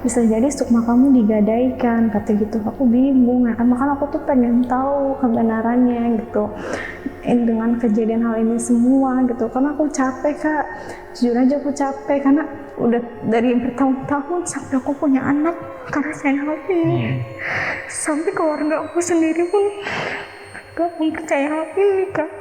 bisa jadi sukma kamu digadaikan, kata gitu. Aku bingung ya kan, makanya aku tuh pengen tahu kebenarannya gitu dengan kejadian hal ini semua gitu, karena aku capek Kak, jujur aja aku capek karena udah dari bertahun-tahun sampai aku punya anak karena saya hal ini. Sampai keluarga aku sendiri pun gak mempercaya hal ini Kak.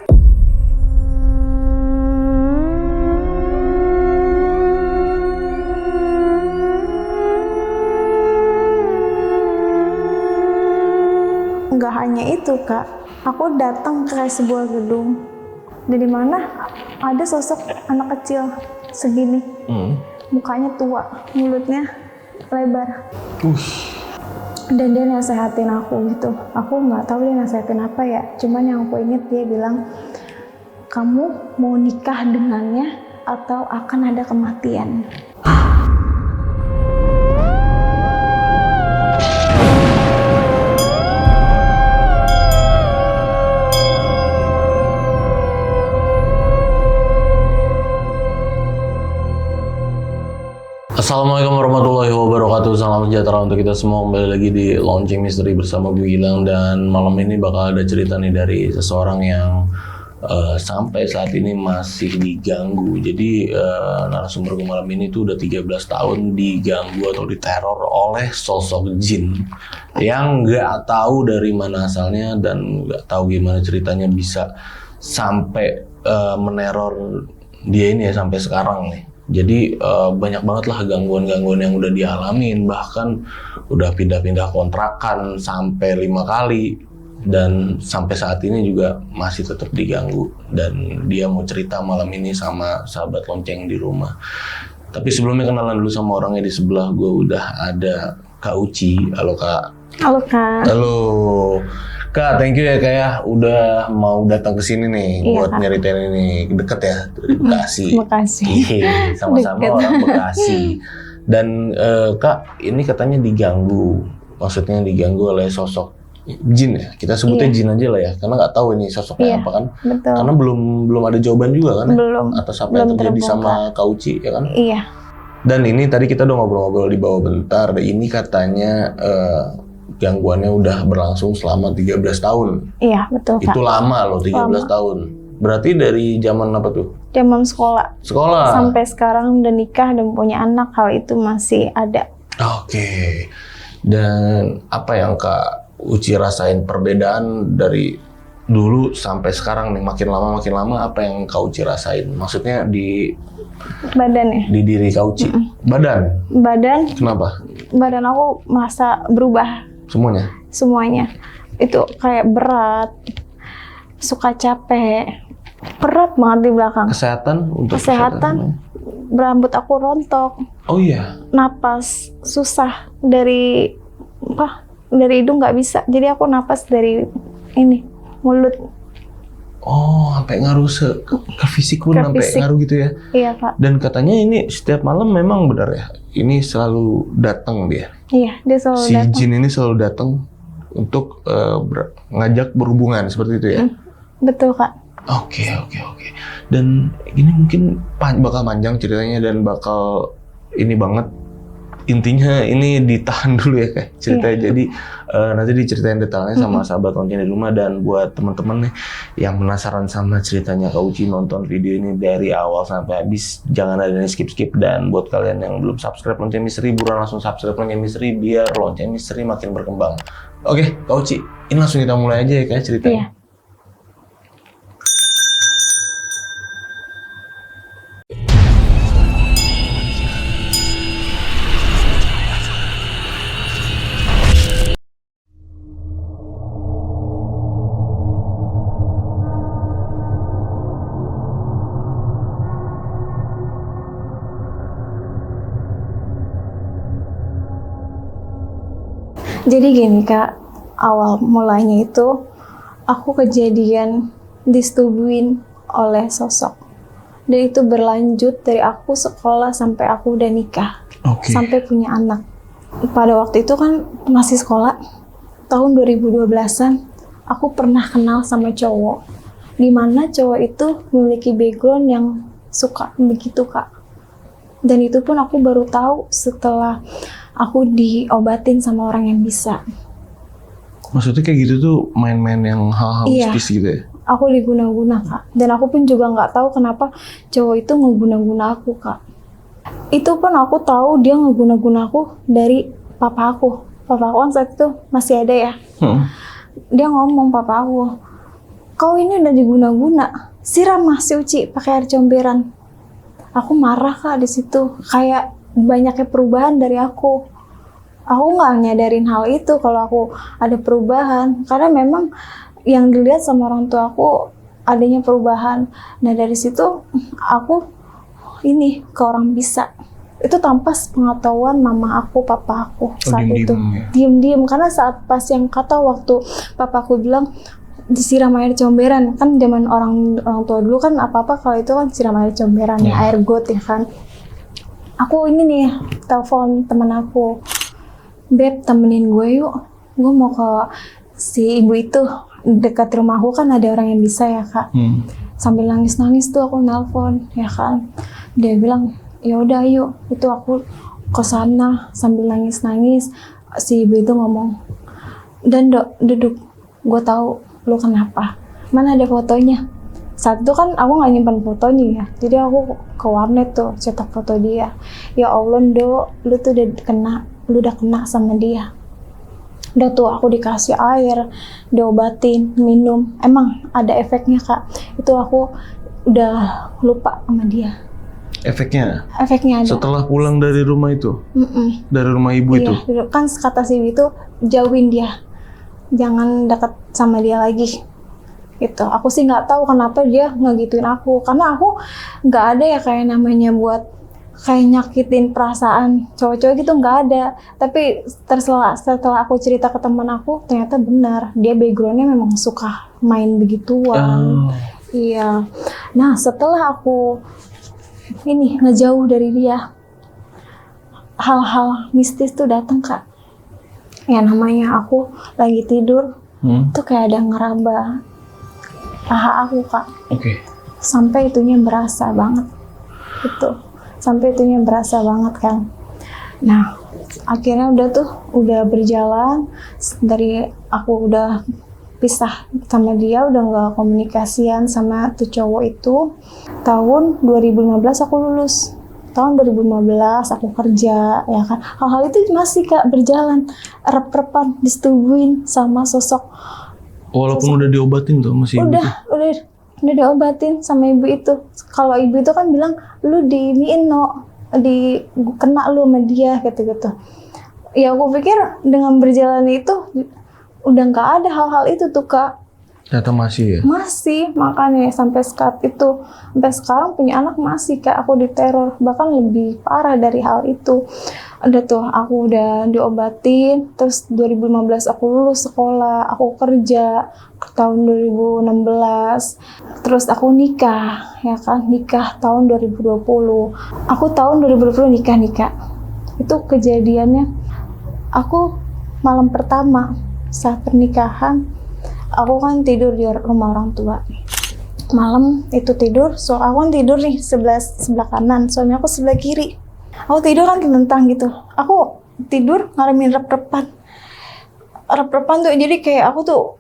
Nggak hanya itu Kak, aku datang ke sebuah gedung dari mana ada sosok anak kecil segini, mukanya tua, mulutnya lebar, dan dia nasehatin aku gitu. Aku nggak tahu dia nasehatin apa ya, cuman yang aku inget dia bilang, kamu mau nikah dengannya atau akan ada kematian. Assalamualaikum warahmatullahi wabarakatuh. Salam sejahtera untuk kita semua. Kembali lagi di Launching Misteri bersama gue Gilang. Dan malam ini bakal ada cerita nih dari seseorang yang sampai saat ini masih diganggu. Jadi narasumber gue malam ini tuh udah 13 tahun diganggu atau diteror oleh sosok jin yang nggak tahu dari mana asalnya dan nggak tahu gimana ceritanya bisa sampai meneror dia ini ya sampai sekarang nih. Jadi banyak banget lah gangguan-gangguan yang udah dialamin, bahkan udah pindah-pindah kontrakan sampai 5 kali dan sampai saat ini juga masih tetap diganggu. Dan dia mau cerita malam ini sama sahabat lonceng di rumah. Tapi sebelumnya kenalan dulu sama orangnya di sebelah gue, udah ada Kak Uci. Halo Kak. Halo Kak. Halo Kak, thank you ya Kak ya, udah mau datang ke sini nih buat nyeritain ini. Deket ya dari Bekasi. Bekasi. Sama-sama orang Bekasi. Dan Kak, ini katanya diganggu. Maksudnya diganggu oleh sosok jin ya. Kita sebutnya jin aja lah ya, karena nggak tahu ini sosoknya apa kan. Betul. Karena belum ada jawaban juga kan. Belum. Atas apa yang terjadi sama Kak Uci ya kan. Iya. Dan ini tadi kita udah ngobrol-ngobrol di bawah bentar. Ini katanya gangguannya udah berlangsung selama 13 tahun. Iya, betul Kak. Itu lama loh, 13 tahun. Berarti dari zaman apa tuh? Zaman sekolah. Sekolah. Sampai sekarang udah nikah dan punya anak, hal itu masih ada. Oke. Dan apa yang Kak Uci rasain perbedaan dari dulu sampai sekarang nih, makin lama apa yang Kak Uci rasain? Maksudnya di badan ya? Di diri Kak Uci. Badan? Badan. Kenapa? Badan aku merasa berubah. Semuanya. Itu kayak berat, suka capek, berat banget di belakang. Kesehatan? Untuk kesehatan, rambut aku rontok. Oh iya? Napas susah, dari hidung nggak bisa. Jadi aku napas dari ini, mulut. Oh, sampai ngaruh ke fisik pun, sampai ngaruh gitu ya? Iya Kak. Dan katanya ini setiap malam memang benar ya? Ini selalu datang dia? Iya, dia selalu datang. Si jin ini selalu datang untuk ngajak berhubungan, seperti itu ya? Betul Kak. Oke. Dan ini mungkin bakal panjang ceritanya dan bakal ini banget. Intinya ini ditahan dulu ya Kak ceritanya. Jadi nanti diceritain detailnya sama sahabat lonceng di rumah. Dan buat teman-teman nih yang penasaran sama ceritanya Kak Uci, nonton video ini dari awal sampai habis, jangan ada yang skip. Dan buat kalian yang belum subscribe Lonceng Misteri, buruan langsung subscribe Lonceng Misteri biar Lonceng Misteri makin berkembang. Oke Kak Uci, ini langsung kita mulai aja ya Kak ceritanya. Iya. Jadi gini Kak, awal mulanya itu aku kejadian disetubuhin oleh sosok. Dan itu berlanjut dari aku sekolah sampai aku udah nikah. Sampai punya anak. Pada waktu itu kan masih sekolah, tahun 2012-an, aku pernah kenal sama cowok. Dimana cowok itu memiliki background yang suka begitu Kak. Dan itu pun aku baru tahu setelah aku diobatin sama orang yang bisa. Maksudnya kayak gitu tuh main-main yang hal-hal Iya. mistis gitu ya? Aku diguna-guna Kak, dan aku pun juga nggak tahu kenapa cowok itu ngeguna-guna aku Kak. Itu pun aku tahu dia ngeguna-guna aku dari papa aku. Papa aku kan saat itu masih ada ya. Dia ngomong papa aku, kau ini udah diguna-guna, siram Mas si Uci pakai air comberan. Aku marah Kak di situ, kayak banyaknya perubahan dari aku. Aku nggak nyadarin hal itu kalau aku ada perubahan, karena memang yang dilihat sama orang tua aku adanya perubahan. Nah dari situ aku ini ke orang bisa. Itu tanpa pengetahuan mama aku, papa aku saat itu. diem-diem ya? Diem-diem, karena saat pas yang kata waktu papa aku bilang disiram air comberan, kan zaman orang tua dulu kan apa-apa kalau itu kan siram air comberan ya, air got ya kan. Aku ini nih telepon teman aku, Beb temenin gue yuk, gue mau ke si ibu itu, dekat rumahku kan ada orang yang bisa ya Kak. Sambil nangis-nangis tuh aku nelpon ya kan. Dia bilang, ya udah ayo. Itu aku ke sana sambil nangis-nangis. Si ibu itu ngomong, dan duduk, gue tahu lu kenapa. Mana ada fotonya? Saat itu kan aku nggak nyimpan fotonya ya. Jadi aku ke warnet tuh cetak foto dia. Ya Allah Dok, lu tuh udah kena sama dia. Udah tuh aku dikasih air, diobatin, minum. Emang ada efeknya Kak. Itu aku udah lupa sama dia. Efeknya? Efeknya ada. Setelah pulang dari rumah itu? Dari rumah ibu itu? Iya, kan kata si ibu itu jauhin dia. Jangan dekat sama dia lagi. Gitu. Aku sih nggak tahu kenapa dia ngegituin aku. Karena aku nggak ada ya kayak namanya buat kayak nyakitin perasaan cowok-cowok gitu, nggak ada. Tapi setelah aku cerita ke teman aku, ternyata benar dia backgroundnya memang suka main begituan. Iya. Nah setelah aku ini ngejauh dari dia, hal-hal mistis tuh datang Kak. Ya namanya aku lagi tidur, tuh kayak ada ngeraba paha aku Kak. Sampai itunya berasa banget. Itu. Sampai itunya berasa banget kan. Nah, akhirnya udah berjalan dari aku udah pisah sama dia, udah nggak komunikasian sama tuh cowok itu. Tahun 2015 aku lulus. Tahun 2015 aku kerja, ya kan. Hal-hal itu masih Kak berjalan, rep-repan, disetubuin sama sosok. Walaupun udah diobatin tuh masih Udah diobatin sama ibu itu. Kalau ibu itu kan bilang, lu diiniin no, kena lu sama dia gitu-gitu. Ya aku pikir dengan berjalan itu udah nggak ada hal-hal itu tuh Kak. Ternyata masih ya? Masih, makanya sampai sekarang punya anak masih Kak, aku diteror, bahkan lebih parah dari hal itu. Ada tuh aku udah diobatin, terus 2015 aku lulus sekolah, aku kerja ke tahun 2016, terus aku nikah, ya kan, nikah tahun 2020. Aku tahun 2020 nikah. Itu kejadiannya, aku malam pertama saat pernikahan, aku kan tidur di rumah orang tua. Malam itu tidur, aku kan tidur nih sebelah kanan, suami aku sebelah kiri. Aku tidur kan telentang gitu. Aku tidur ngalamin rep-repan tuh, jadi kayak aku tuh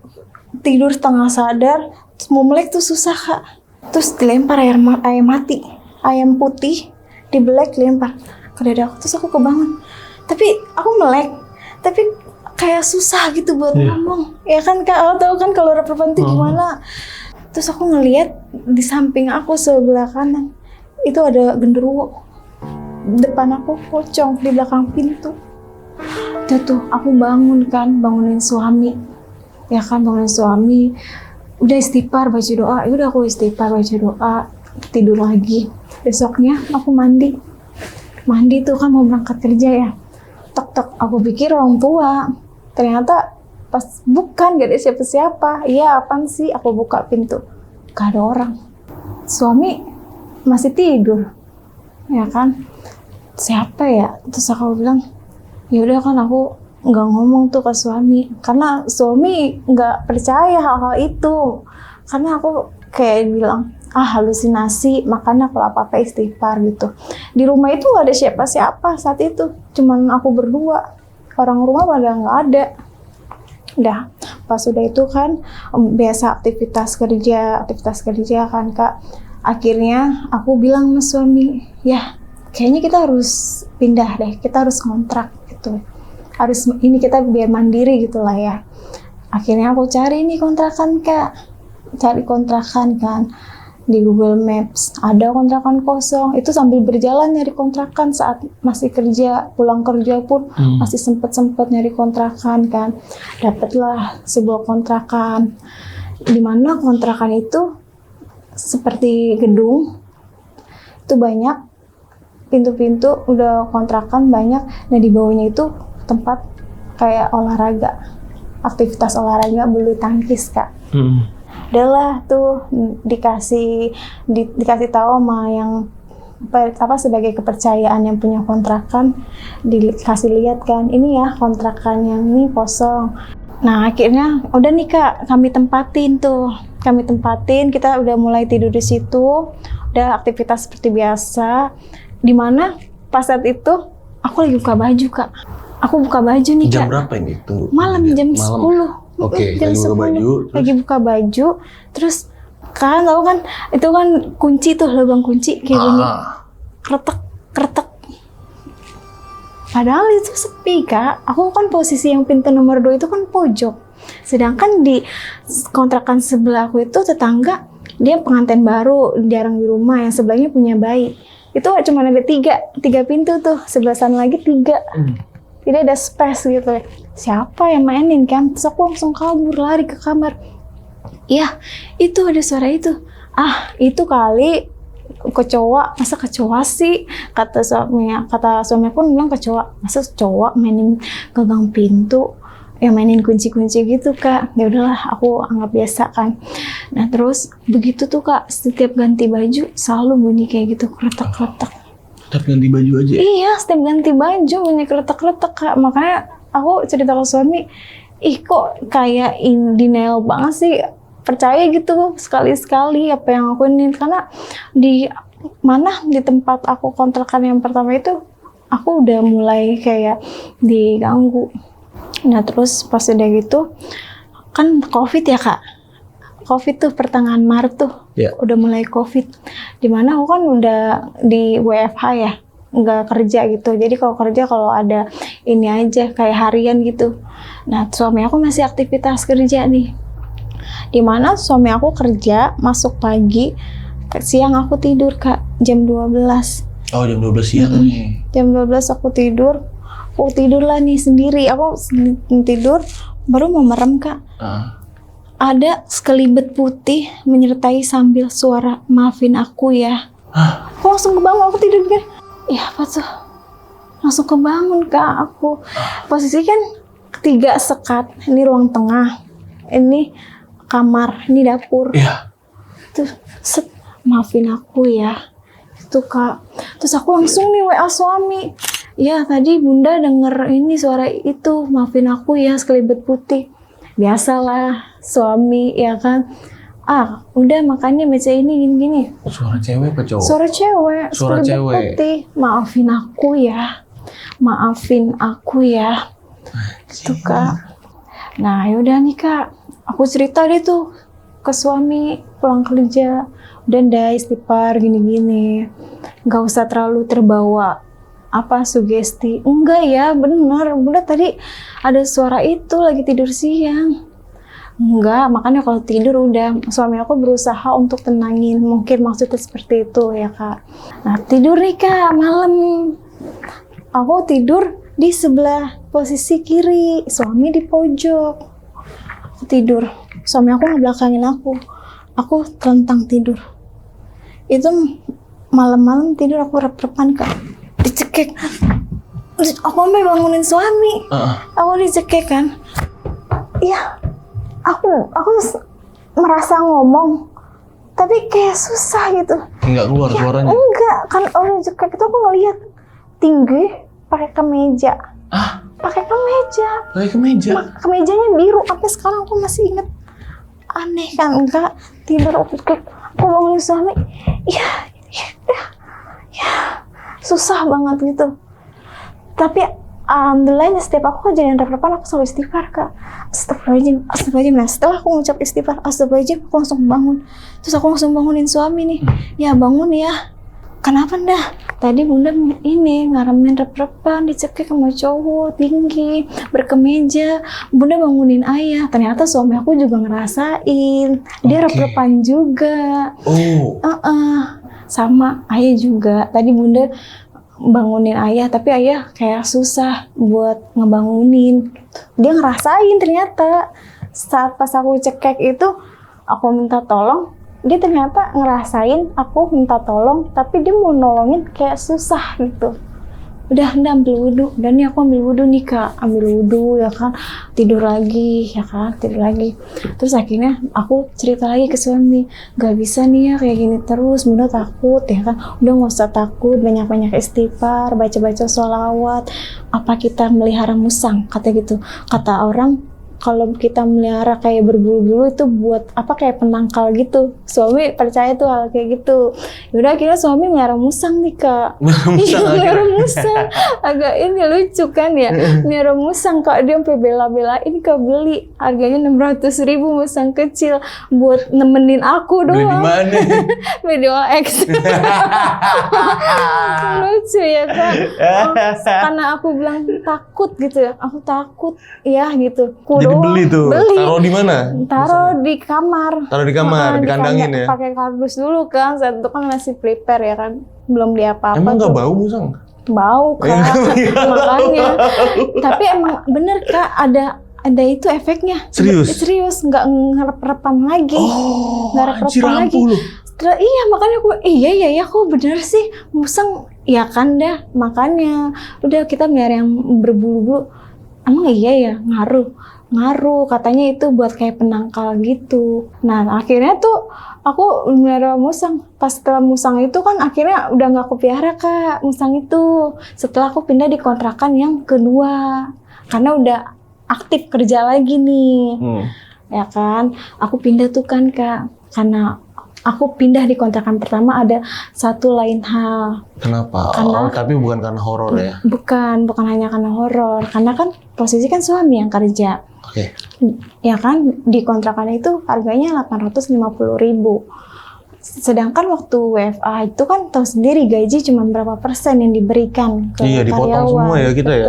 tidur setengah sadar, mau melek tuh susah Kak. Terus dilempar ayam putih, dibelek dilempar ke dada aku, terus aku kebangun. Tapi aku melek, tapi kayak susah gitu buat ngomong. Ya kan Kak, aku tahu kan kalau rep-repan tuh gimana. Terus aku ngelihat di samping aku sebelah kanan itu ada genderuwo. Depan aku pocong di belakang pintu. Tuh aku bangunin suami. Ya kan, bangunin suami. Udah istighfar baca doa. Udah aku istighfar baca doa, tidur lagi. Besoknya aku mandi tuh kan mau berangkat kerja ya. Tok, aku pikir orang tua. Ternyata pas bukan, gak ada siapa-siapa. Iya apaan sih, aku buka pintu, gak ada orang. Suami masih tidur, ya kan. Siapa ya? Terus aku bilang, ya udah kan aku nggak ngomong tuh ke suami, karena suami nggak percaya hal-hal itu, karena aku kayak bilang halusinasi, makanya kalau apa-apa istighfar gitu. Di rumah itu nggak ada siapa-siapa saat itu, cuman aku berdua, orang rumah pada nggak ada. Udah pas udah itu kan biasa aktivitas kerja kan Kak. Akhirnya aku bilang sama suami, ya kayaknya kita harus pindah deh, kita harus ngontrak gitu. Harus ini kita biar mandiri gitulah ya. Akhirnya aku cari nih kontrakan Kak. Cari kontrakan kan di Google Maps. Ada kontrakan kosong. Itu sambil berjalan nyari kontrakan saat masih kerja, pulang kerja pun masih sempet nyari kontrakan kan. Dapatlah sebuah kontrakan. Di mana kontrakan itu seperti gedung. Itu banyak pintu-pintu udah kontrakan banyak, nah di bawahnya itu tempat kayak olahraga, aktivitas olahraga bulu tangkis Kak. Udahlah tuh dikasih tahu sama yang sebagai kepercayaan yang punya kontrakan, dikasih lihat kan, ini ya kontrakan yang ini kosong. Nah akhirnya udah nih Kak, kami tempatin, kita udah mulai tidur di situ, udah aktivitas seperti biasa. Dimana pas saat itu aku lagi buka baju Kak. Aku buka baju nih Kak. Jam berapa ini? Tunggu. Malam jam 10. Oke, jam lagi buka 10. baju. Lagi buka baju, terus kan tahu kan itu kan kunci tuh, lubang kunci kayak bunyi kretek. Padahal itu sepi Kak. Aku kan posisi yang pintu nomor 2 itu kan pojok. Sedangkan di kontrakan sebelah aku itu tetangga, dia pengantin baru, jarang di rumah, yang sebelahnya punya bayi. Itu cuma ada tiga pintu tuh, sebelah sana lagi 3. Tidak ada space gitu. Siapa yang mainin kan? Terus aku langsung kabur, lari ke kamar. Iya, itu ada suara itu. Itu kali kecoa. Masa kecoa sih? Kata suami aku bilang kecoa. Masa kecoa mainin gagang pintu? Ya mainin kunci-kunci gitu Kak. Ya udahlah, aku anggap biasa kan. Nah terus begitu tuh Kak, setiap ganti baju selalu bunyi kayak gitu, kretek-kretek. Setiap ganti baju aja? Iya, setiap ganti baju bunyi kretek-kretek Kak. Makanya aku cerita ke suami, kok kayak in denial banget sih. Percaya gitu sekali-sekali apa yang aku ini. Karena di tempat aku kontrakan yang pertama itu, aku udah mulai kayak diganggu. Nah terus pas udah gitu, kan COVID ya Kak. COVID tuh pertengahan Maret tuh, udah mulai COVID. Dimana aku kan udah di WFH ya, nggak kerja gitu. Jadi kalau ada ini aja kayak harian gitu. Nah suami aku masih aktivitas kerja nih. Dimana suami aku kerja, masuk pagi, siang aku tidur Kak, jam 12. Oh jam 12 siang nih. Jam 12 aku tidur. Aku tidur lah nih sendiri. Aku tidur, baru mau merem Kak. Ada sekelibet putih menyertai sambil suara maafin aku ya. Aku langsung kebangun, aku tidur kan. Apa tuh? Langsung kebangun Kak aku. Posisi kan 3 sekat. Ini ruang tengah. Ini kamar, ini dapur. Tuh, maafin aku ya. Itu Kak. Terus aku langsung nih WA suami. Ya tadi bunda denger ini suara itu, maafin aku ya, sekelibet putih. Biasalah suami ya kan. Udah makanya baca ini gini. Suara cewek apa cowok? Suara cewek, Suara sekelibet cewek. putih. Maafin aku ya. Itu Kak. Nah yaudah nih Kak, aku cerita deh tuh ke suami pulang kerja. Udah istighfar gini-gini. Gak usah terlalu terbawa sugesti. Enggak ya, bener. Bunda tadi ada suara itu lagi tidur siang. Enggak, makanya kalau tidur udah. Suami aku berusaha untuk tenangin. Mungkin maksudnya seperti itu ya Kak. Nah tidur nih Kak, malam. Aku tidur di sebelah posisi kiri. Suami di pojok. Aku tidur. Suami aku ngebelakangin aku. Aku telentang tidur. Itu malam-malam tidur aku rep-repan Kak. Dicekek. Aku sampai bangunin suami. Aku dicekek kan. Iya. Aku merasa ngomong. Tapi kayak susah gitu. Enggak keluar suaranya? Enggak. Kan orang dicekek itu aku ngeliat tinggi pakai kemeja. pakai kemeja. Pakai kemeja. Kemejanya biru, sampai sekarang aku masih inget. Aneh kan, enggak tidur aku bangunin suami, ya, susah banget gitu. Tapi alhamdulillahnya setiap aku kejadian rep-repan aku selalu istighfar Kak. Astagfirullahaladzim. Nah setelah aku ngucap istighfar, astagfirullahaladzim, aku langsung bangun. Terus aku langsung bangunin suami nih, ya bangun ya. Kenapa dah? Tadi bunda ini ngaramin rep-repan, dicekik sama cowok tinggi, berkemeja. Bunda bangunin ayah. Ternyata suami aku juga ngerasain. Dia rep-repan juga. Oh. Sama ayah juga. Tadi bunda bangunin ayah, tapi ayah kayak susah buat ngebangunin. Dia ngerasain ternyata. Saat pas aku cekek itu, aku minta tolong. Dia ternyata ngerasain aku minta tolong, tapi dia mau nolongin kayak susah gitu. Udah ambil wudhu, dan nih aku ambil wudhu nih Kak, ambil wudhu ya kan, tidur lagi ya kan, tidur lagi. Terus akhirnya aku cerita lagi ke suami, gak bisa nih ya kayak gini terus, bunda takut ya kan, udah gak usah takut, banyak-banyak istighfar, baca-baca sholawat, apa kita melihara musang, kata gitu. Kata orang, kalau kita melihara kayak berbulu-bulu itu buat apa, kayak penangkal gitu. Suami percaya tuh hal kayak gitu. Yaudah akhirnya suami melihara musang nih Kak. Melihara musang. Agak ini lucu kan ya. Melihara musang Kak, dia sampai bela-belain Kak beli. Harganya 600.000 musang kecil buat nemenin aku doang. Beli di mana? Video X. Lucu ya Kak. Karena aku bilang takut gitu ya. Aku takut ya gitu. Jadi beli tuh. Beli. Taruh di mana? Taruh di kamar. Taruh di kamar, dikandangin ya. Pakai kardus dulu kan. Saat itu kan masih prepare ya kan. Belum diapa-apa. Emang nggak tuh. bau musang? Bau Kak. Makanya. Tapi emang bener Kak, ada itu efeknya. Serius, nggak ngerep-repan lagi. Nggak rep-repan lagi. Iya makanya aku, iya kok bener sih musang. Ya kan dah, makanya udah kita melihara yang berbulu-bulu. Emang iya ya, ngaruh katanya itu buat kayak penangkal gitu. Nah akhirnya tuh aku melihara musang. Pas setelah musang itu kan akhirnya udah nggak aku pelihara Kak musang itu. Setelah aku pindah di kontrakan yang kedua, karena udah aktif kerja lagi nih. Ya kan, aku pindah tuh kan Kak, karena aku pindah di kontrakan pertama ada satu lain hal. Kenapa? Tapi bukan karena horor ya? Bukan hanya karena horor. Karena kan posisi kan suami yang kerja. Oke. Ya kan, di kontrakan itu harganya 850.000. Sedangkan waktu WFA itu kan tahu sendiri gaji cuma berapa persen yang diberikan ke karyawan. Iya, dipotong semua ya kita ya.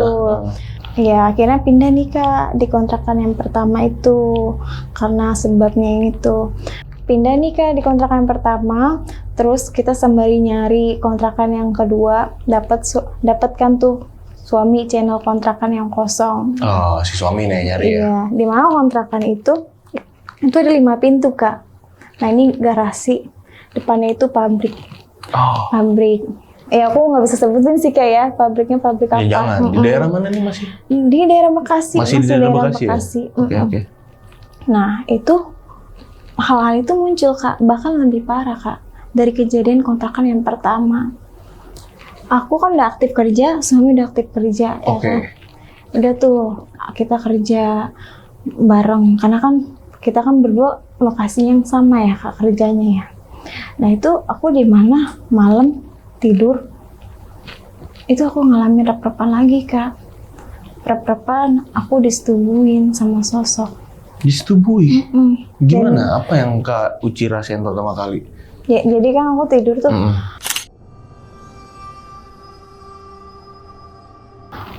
Ya, akhirnya pindah nih Kak di kontrakan yang pertama itu karena sebabnya yang itu. Pindah nih Kak di kontrakan pertama, terus kita sembari nyari kontrakan yang kedua, dapatkan tuh suami channel kontrakan yang kosong. Oh, si suami nih nyari ya? Iya, di mana kontrakan itu ada 5 pintu Kak. Nah ini garasi, depannya itu pabrik. Oh. Pabrik. Aku nggak bisa sebutin sih Kak ya, pabriknya pabrik apa. Ya jangan, di daerah mana nih masih? Di daerah Bekasi. Masih di daerah Bekasi ya? Oke. Nah itu hal-hal itu muncul Kak, bahkan lebih parah Kak dari kejadian kontrakan yang pertama. Aku kan udah aktif kerja, suami udah aktif kerja. Ya kan? Udah tuh kita kerja bareng, karena kan kita kan berdua lokasi yang sama ya Kak kerjanya ya. Nah itu aku di mana malam tidur, itu aku ngalamin rep-repan lagi Kak. Rep-repan aku disetubuhin sama sosok. Disetubui? Gimana? Apa yang Kak Uci rasain pertama kali? Ya, jadi kan aku tidur tuh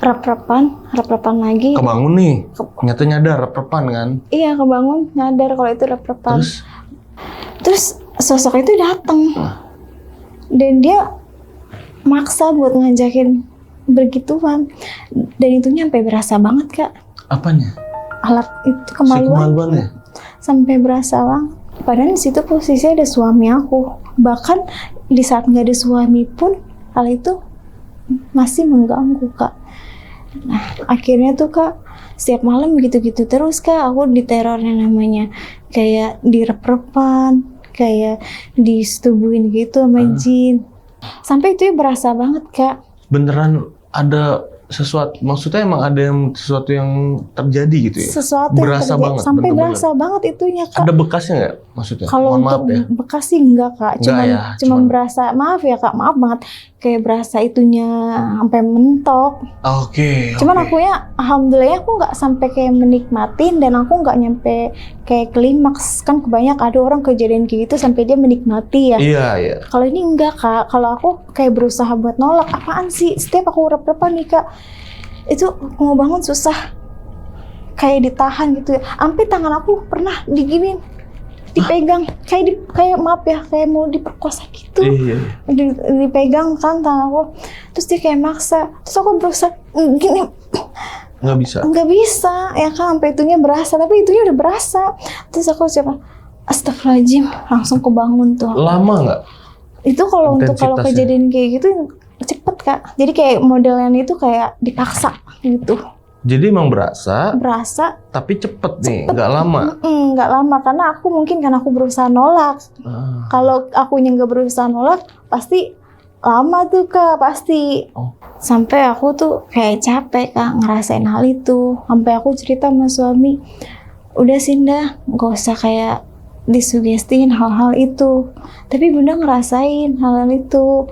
rep-repan lagi. Kebangun nih, nyata nyadar rep-repan kan? Iya kebangun, nyadar kalau itu rep-repan. Terus sosok itu datang dan dia maksa buat ngajakin begituan, dan itu nyampe berasa banget Kak. Apanya? Alat itu kemaluannya sampai berasa banget. Padahal di situ posisinya ada suami aku. Bahkan di saat nggak ada suami pun hal itu masih mengganggu Kak. Nah akhirnya tuh Kak setiap malam gitu-gitu terus Kak. Aku diteror yang namanya kayak direp-repan, kayak disetubuhin gitu sama jin. Sampai itu ya berasa banget Kak. Beneran ada sesuatu, maksudnya emang ada sesuatu yang terjadi gitu ya? Sesuatu yang Berasa terjadi, banget, sampai bener-bener. berasa banget itunya Kak. Ada bekasnya nggak maksudnya? Kalau Mohon untuk maaf ya. bekas sih enggak Kak, Enggak ya, cuman berasa, maaf ya Kak, maaf banget, kayak berasa itunya sampai mentok. Oke. Cuman akunya alhamdulillah aku nggak sampai kayak menikmatin, dan aku nggak nyampe kayak klimaks. Kan kebanyak ada orang kejadian kayak gitu sampai dia menikmati ya. Iya, iya. Kalau ini enggak Kak, kalau aku kayak berusaha buat nolak, apaan sih setiap aku rep-repan nih Kak, itu mau bangun susah, kayak ditahan gitu ya. Sampai tangan aku pernah diginin, dipegang, kayak maaf ya, kayak mau diperkosa gitu. Iya. Dipegang kan tangan aku, terus dia kayak maksa, terus aku berusaha gini, nggak bisa ya kan, sampai itunya berasa, tapi itunya udah berasa. Terus aku coba astagfirullahaladzim, langsung kebangun tuh. Lama nggak? Itu kalau kejadian kayak gitu cepet Kak, jadi kayak modelnya itu kayak dipaksa gitu. Jadi emang berasa, tapi cepet nih, nggak lama. Nggak lama, karena aku berusaha nolak. Kalau akunya nggak berusaha nolak, pasti lama tuh Kak, pasti. Sampai aku tuh kayak capek Kak ngerasain hal itu. Sampai aku cerita sama suami, udah Sinda, nggak usah kayak disugestiin hal-hal itu. Tapi Bunda ngerasain hal-hal itu,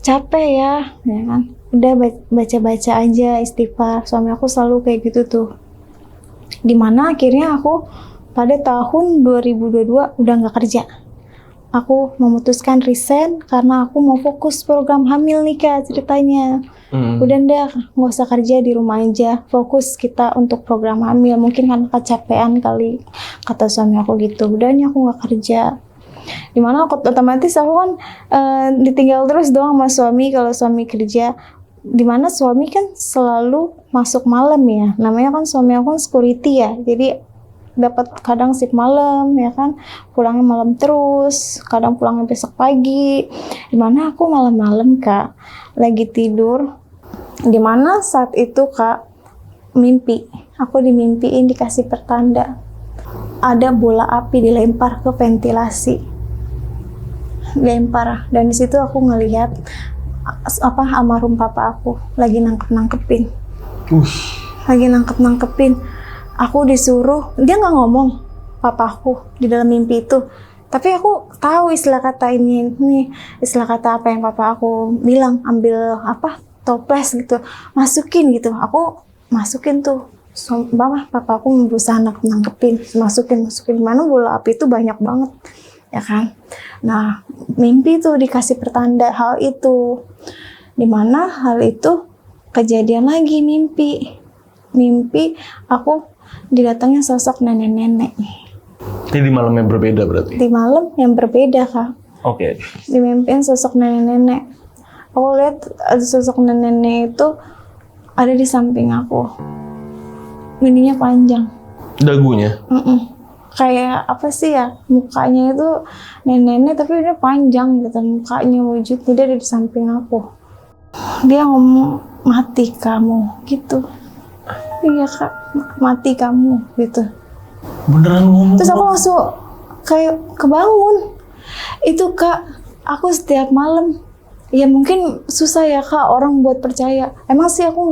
capek ya kan. Udah baca-baca aja, istighfar. Suami aku selalu kayak gitu tuh. Dimana akhirnya aku pada tahun 2022 udah nggak kerja. Aku memutuskan resign karena aku mau fokus program hamil nih Kak ceritanya. Udah nggak usah kerja, di rumah aja, fokus kita untuk program hamil. Mungkin kan kecapean kali, kata suami aku gitu. Udah nih aku nggak kerja. Dimana otomatis aku kan ditinggal terus doang sama suami kalau suami kerja. Dimana suami kan selalu masuk malam ya, namanya kan suami aku kan security ya, jadi dapat kadang shift malam ya kan, pulangnya malam terus, kadang pulangnya besok pagi. Dimana aku malam-malam Kak lagi tidur, dimana saat itu Kak mimpi, aku dimimpiin dikasih pertanda ada bola api dilempar ke ventilasi, dilempar, dan di situ aku ngelihat almarhum papa aku lagi nangkepin. Lagi nangkepin. Aku disuruh, dia nggak ngomong papaku di dalam mimpi itu, tapi aku tahu istilah kata ini istilah kata apa yang papa aku bilang, ambil toples gitu, masukin gitu. Aku masukin tuh, papa aku berusaha nangkepin, masukin. Mana bola api itu banyak banget ya kan. Nah, mimpi tuh dikasih pertanda hal itu. Dimana hal itu kejadian lagi, mimpi aku didatangin sosok nenek-nenek. Ini di malam yang berbeda berarti? Di malam yang berbeda Kak. Oke. Dimimpiin sosok nenek-nenek. Aku lihat sosok nenek-nenek itu ada di samping aku. Ininya panjang. Dagunya? Kayak apa sih ya, mukanya itu nenek-nenek tapi dia panjang gitu, mukanya wujudnya, dia ada di samping aku. Dia ngomong, mati kamu gitu. Iya Kak, mati kamu gitu. Beneran ngomong? Terus aku langsung kayak kebangun. Itu Kak, aku setiap malam, ya mungkin susah ya Kak orang buat percaya. Emang sih aku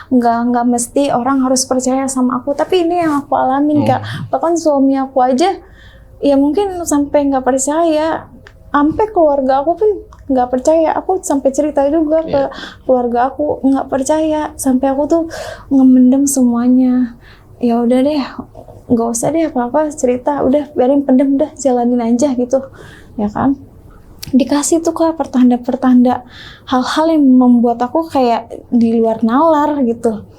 nggak mesti orang harus percaya sama aku, tapi ini yang aku alamin Kak. Bahkan suami aku aja ya mungkin sampai nggak percaya, sampai keluarga aku pun nggak percaya. Aku sampai cerita juga ke keluarga aku, nggak percaya, sampai aku tuh ngemendem semuanya. Ya udah deh, nggak usah deh apa-apa cerita, udah biarin, pendem, udah jalanin aja gitu ya kan. Dikasih tuh Kak pertanda-pertanda, hal-hal yang membuat aku kayak di luar nalar gitu.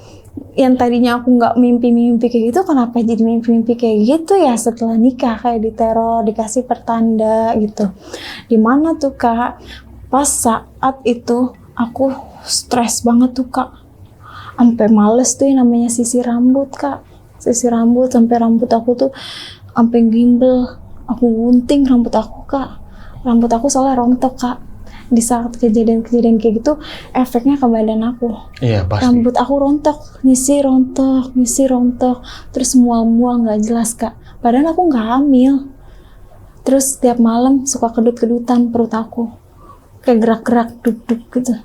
Yang tadinya aku nggak mimpi-mimpi kayak gitu, kenapa jadi mimpi-mimpi kayak gitu ya setelah nikah, kayak diteror, dikasih pertanda gitu. Dimana tuh Kak, pas saat itu aku stres banget tuh Kak, sampai males tuh yang namanya sisir rambut Kak, sisir rambut, sampai rambut aku tuh sampai gimbal, aku gunting rambut aku Kak. Rambut aku soalnya rontok Kak. Di saat kejadian-kejadian kayak gitu, efeknya ke badan aku. Iya pasti. Rambut aku rontok, ngisi rontok, terus mual-mual nggak jelas Kak. Padahal aku nggak hamil. Terus tiap malam suka kedut-kedutan perut aku, kayak gerak-gerak, duk-duk gitu.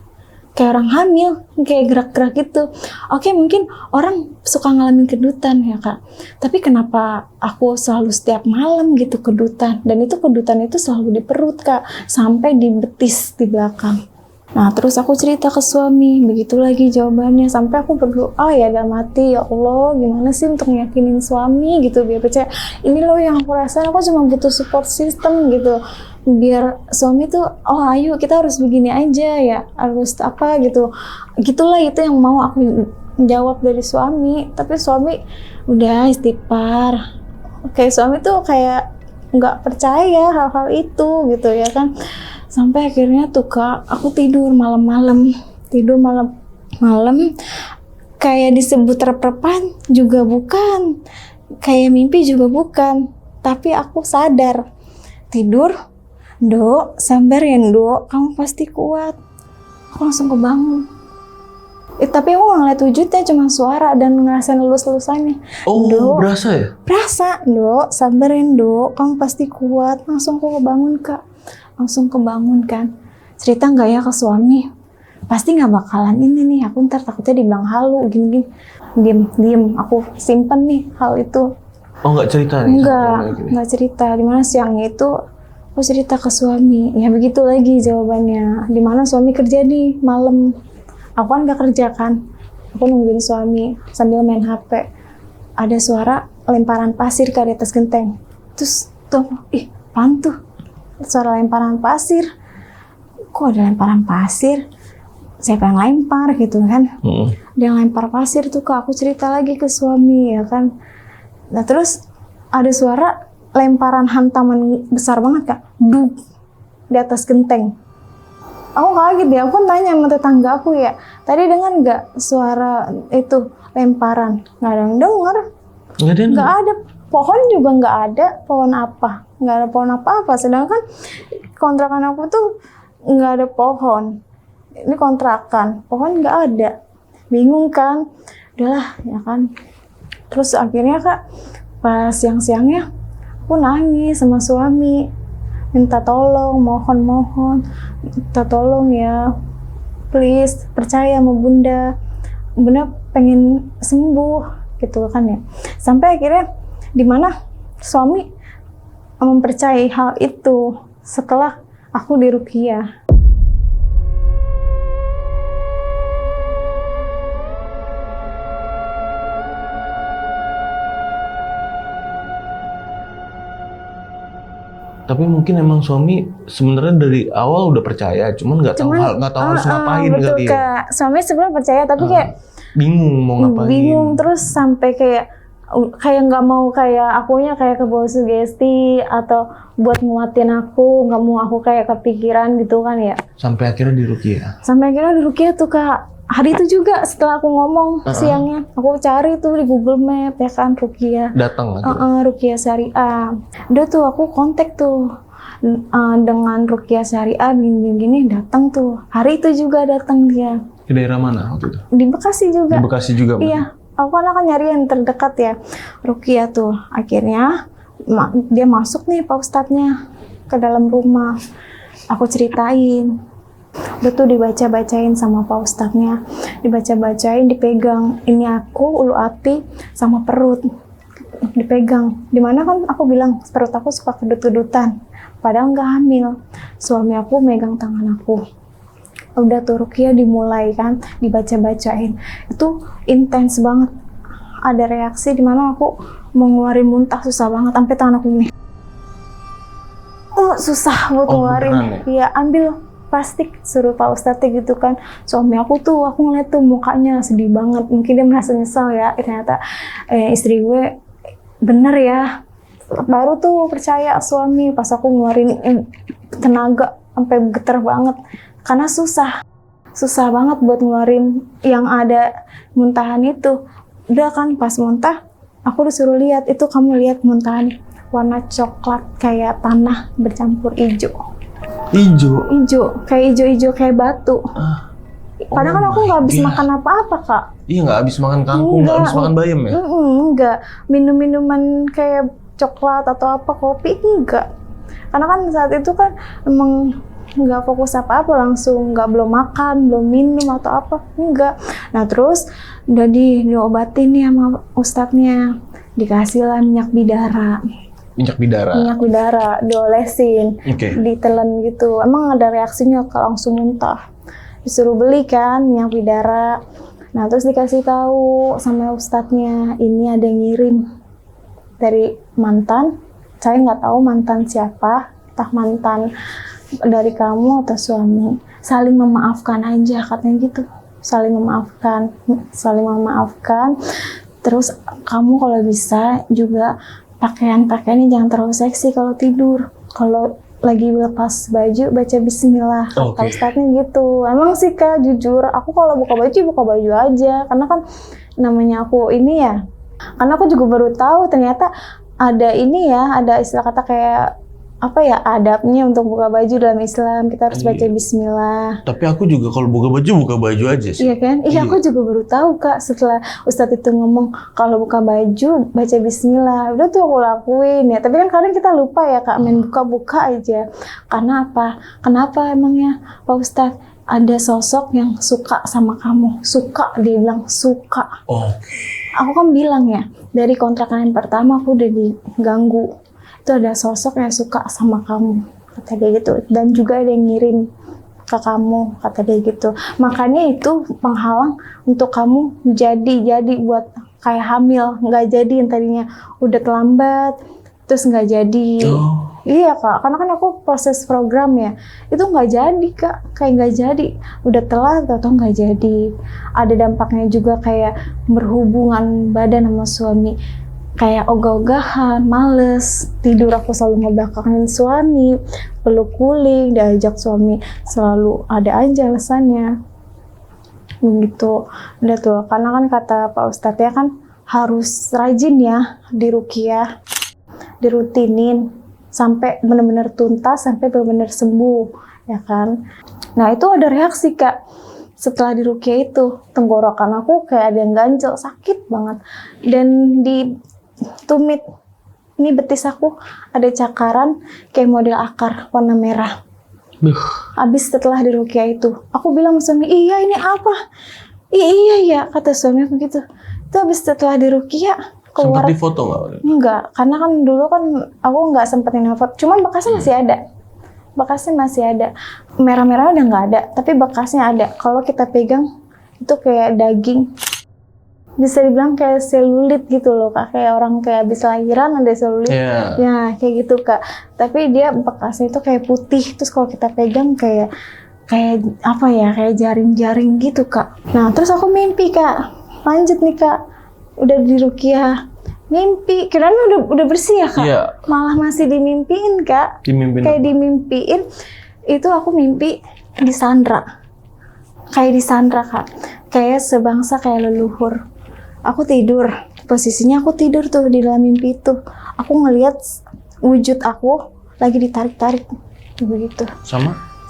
kayak orang hamil, kayak gerak-gerak gitu. Oke, mungkin orang suka ngalamin kedutan ya Kak. Tapi kenapa aku selalu setiap malam gitu kedutan? Dan itu kedutan itu selalu di perut Kak, sampai di betis di belakang. Nah, terus aku cerita ke suami, begitu lagi jawabannya. Sampai aku berdoa ya dalam hati, ya Allah, gimana sih untuk meyakinin suami gitu, biar percaya. Ini loh yang aku rasain, aku cuma butuh support system gitu. Biar suami tuh, oh ayo kita harus begini aja ya, harus apa gitu. Gitulah itu yang mau aku jawab dari suami. Tapi suami udah istighfar. Kayak suami tuh kayak nggak percaya hal-hal itu gitu ya kan. Sampai akhirnya tuh Kak, aku tidur malam-malam kayak disebut rep-repan juga bukan, kayak mimpi juga bukan, tapi aku sadar tidur. Dok, sabar ya Dok, kamu pasti kuat. Aku langsung kebangun. Tapi aku nggak ngeliat wujudnya, cuma suara dan ngerasain lulus-lulusannya. Oh, Dok, berasa ya? berasa, Dok, sabar ya Dok, kamu pasti kuat. Langsung aku kebangun Kak, langsung kebangun kan. Cerita nggak ya ke suami? Pasti nggak bakalan ini nih, aku ntar takutnya dibilang halu, gini-gini. Diem, aku simpen nih hal itu. Oh, nggak cerita nih? Nggak cerita. Dimana siangnya itu aku cerita ke suami, ya begitu lagi jawabannya. Dimana suami kerja di malam, aku kan nggak kerja kan, aku nungguin suami sambil main HP. Ada suara lemparan pasir ke atas genteng. Terus tuh, apaan tuh? Suara lemparan pasir. Kok ada lemparan pasir? Siapa yang lempar gitu kan? Dia lempar pasir tuh Kak, aku cerita lagi ke suami ya kan. Nah terus ada suara lemparan hantaman besar banget Kak, duk di atas genteng. Aku kaget ya, aku tanya sama tetangga aku ya, tadi dengar nggak suara itu lemparan? Nggak ada yang dengar. Nggak ada, pohon juga nggak ada, pohon apa? Nggak ada pohon apa-apa. Sedangkan kontrakan aku tuh nggak ada pohon. Ini kontrakan, pohon nggak ada. Bingung kan? Udahlah ya kan. Terus akhirnya Kak, pas siang-siangnya aku nangis sama suami, minta tolong, mohon, minta tolong ya, please percaya sama Bunda pengen sembuh gitu kan ya. Sampai akhirnya dimana suami mempercayai hal itu setelah aku diruqyah. Tapi mungkin emang suami sebenarnya dari awal udah percaya, cuman nggak tahu harus ngapain betul, kali ya. Kak. Suami sebenarnya percaya tapi kayak bingung mau ngapain. Bingung terus sampai kayak nggak mau kayak akunya kayak kebawa sugesti atau buat nguatin aku, nggak mau aku kayak kepikiran gitu kan ya. Sampai akhirnya diruqyah. Tuh Kak. Hari itu juga setelah aku ngomong siangnya, aku cari tuh di Google Map ya kan ruqyah. Datang lagi. Ruqyah Syariah. Udah tuh aku kontak tuh dengan ruqyah Syariah gini-gini, datang tuh. Hari itu juga datang dia. Di daerah mana waktu itu? Di Bekasi juga. Di Bekasi juga. Iya. Aku kan akan nyari yang terdekat ya. Ruqyah tuh. Akhirnya dia masuk nih Pak Ustadznya ke dalam rumah. Aku ceritain. Udah tuh dibaca-bacain sama Pak Ustadznya, dibaca-bacain, dipegang. Ini aku ulu hati sama perut, dipegang. Dimana kan aku bilang perut aku suka kedut-kedutan, padahal nggak hamil. Suami aku megang tangan aku. Udah tuh ruqyah dimulai kan, dibaca-bacain. Itu intens banget. Ada reaksi dimana aku mau ngeluarin muntah susah banget, sampai tangan aku ini. Susah buat ngeluarin. Ya ambil plastik, suruh Pak Ustadz gitu kan. Suami aku ngeliat tuh mukanya sedih banget, mungkin dia merasa nyesal ya, ternyata istri gue bener ya. Baru tuh percaya suami pas aku ngeluarin tenaga sampai getar banget, karena susah banget buat ngeluarin yang ada muntahan itu. Udah kan pas muntah aku disuruh lihat, itu kamu lihat muntahan warna coklat kayak tanah bercampur hijau, kayak hijau kayak batu. Padahal kan aku nggak habis makan apa-apa Kak. Iya, nggak habis makan kangkung, nggak habis makan bayam ya? Enggak, minuman kayak coklat atau apa, kopi enggak. Karena kan saat itu kan emang nggak fokus apa-apa, langsung belum makan, belum minum atau apa, enggak. Nah terus udah diobatin nih sama ustadznya, dikasih lah minyak bidara. Minyak bidara diolesin, ditelan gitu. Emang ada reaksinya kalau langsung muntah. Disuruh beli kan minyak bidara. Nah terus dikasih tahu sama ustadznya, ini ada yang ngirim dari mantan. Saya nggak tahu mantan siapa, entah mantan dari kamu atau suami. Saling memaafkan aja katanya gitu. Saling memaafkan. Terus kamu kalau bisa juga pakaiannya jangan terlalu seksi kalau tidur. Kalau lagi lepas baju baca bismillah. Kata ustadznya gitu. Emang sih Kak, jujur aku kalau buka baju aja. Karena kan namanya aku ini ya. Karena aku juga baru tahu ternyata ada ini ya, ada istilah kata kayak apa ya, adabnya untuk buka baju dalam Islam, kita harus baca bismillah. Tapi aku juga kalau buka baju aja sih. Iya kan? Iya, aku juga baru tahu Kak setelah Ustadz itu ngomong kalau buka baju baca bismillah. Udah tuh aku lakuin ya. Tapi kan kadang kita lupa ya Kak, main buka aja. Karena apa? Kenapa emangnya Pak Ustadz? Ada sosok yang suka sama kamu. Suka, dia bilang suka. Aku kan bilang ya, dari kontrakan yang pertama aku udah diganggu. Itu ada sosok yang suka sama kamu, kata dia gitu. Dan juga ada yang ngirim ke kamu, kata dia gitu. Makanya itu penghalang untuk kamu jadi buat kayak hamil. Nggak jadi yang tadinya udah terlambat, terus nggak jadi. Iya Kak, karena kan aku proses program ya, itu nggak jadi Kak, kayak nggak jadi, udah telat atau nggak jadi. Ada dampaknya juga kayak berhubungan badan sama suami, kayak ogah-ogahan, males, tidur aku selalu ngebelakangin suami, peluk guling, diajak suami selalu ada aja alasannya, begitu. Udah tuh, karena kan kata Pak Ustadz ya kan harus rajin ya di ruqyah, dirutinin sampai benar-benar tuntas, sampai benar-benar sembuh, ya kan. Nah itu ada reaksi Kak, setelah diruqyah itu, tenggorokan aku kayak ada yang ganjel, sakit banget. Dan di tumit, ini betis aku ada cakaran kayak model akar warna merah. Abis setelah diruqyah itu, aku bilang sama suami, iya ini apa? Iya ya, kata suami aku gitu. Itu abis setelah diruqyah, keluar. Sempat difoto nggak? Enggak, karena kan dulu kan aku nggak sempetin foto. Cuman bekasnya masih ada. Merah-merah udah nggak ada, tapi bekasnya ada. Kalau kita pegang itu kayak daging. Bisa dibilang kayak selulit gitu loh Kak. Kayak orang kayak habis lahiran ada selulit. Ya kayak gitu Kak. Tapi dia bekasnya itu kayak putih. Terus kalau kita pegang kayak apa ya? Kayak jaring-jaring gitu Kak. Nah terus aku mimpi Kak. Lanjut nih Kak. Udah diruqyah, mimpi, kirain udah bersih ya Kak, malah masih dimimpiin Kak, dimimpiin, itu aku mimpi disandra Kak, kayak sebangsa kayak leluhur. Aku tidur, posisinya aku tidur tuh di dalam mimpi itu, aku ngelihat wujud aku lagi ditarik-tarik, begitu.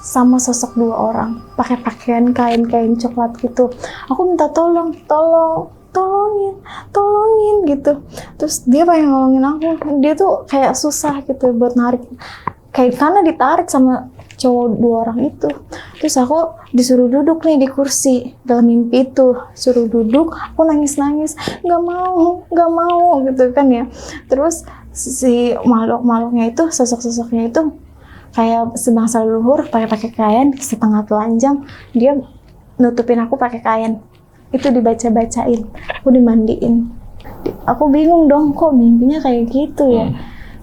Sama sosok dua orang, pakai pakaian kain coklat gitu. Aku minta tolongin gitu. Terus dia pengen nolongin aku, dia tuh kayak susah gitu buat narik, kayak karena ditarik sama cowok dua orang itu. Terus aku disuruh duduk nih di kursi dalam mimpi itu, suruh duduk, aku nangis nggak mau gitu kan ya. Terus si makhluknya itu, sosoknya itu kayak sebangsa leluhur, pakai kain setengah telanjang, dia nutupin aku pakai kain. Itu dibaca-bacain, aku dimandiin. Aku bingung dong, kok mimpinya kayak gitu ya?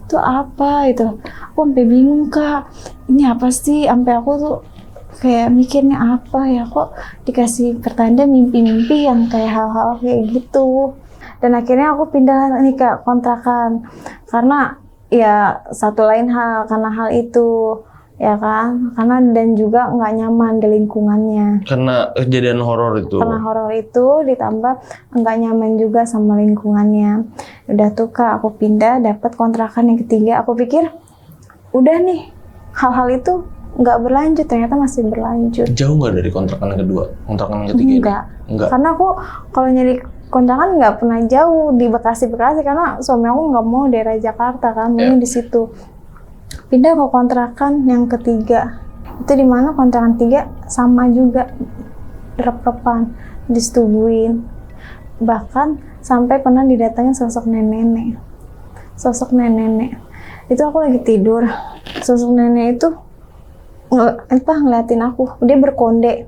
Itu apa itu? Aku sampai bingung Kak, ini apa sih? Sampai aku tuh kayak mikirnya apa ya, kok dikasih pertanda mimpi-mimpi yang kayak hal-hal kayak gitu. Dan akhirnya aku pindah nih Kak kontrakan, karena ya satu lain hal, karena hal itu ya kan, karena dan juga nggak nyaman di lingkungannya. Karena kejadian horor itu. Karena horor itu ditambah nggak nyaman juga sama lingkungannya. Udah tuh Kak, aku pindah, dapat kontrakan yang ketiga. Aku pikir udah nih, hal-hal itu nggak berlanjut, ternyata masih berlanjut. Jauh nggak dari kontrakan yang kedua, kontrakan yang ketiga? Enggak. Karena aku kalau nyari kontrakan nggak pernah jauh di Bekasi, karena suami aku nggak mau daerah Jakarta kan, maunya di situ. Pindah ke kontrakan yang ketiga. Itu di mana kontrakan 3 sama juga, rep-repan, disetubuhin. Bahkan sampai pernah didatangin sosok nenek. Itu aku lagi tidur, sosok nenek itu ngeliatin aku. Dia berkonde,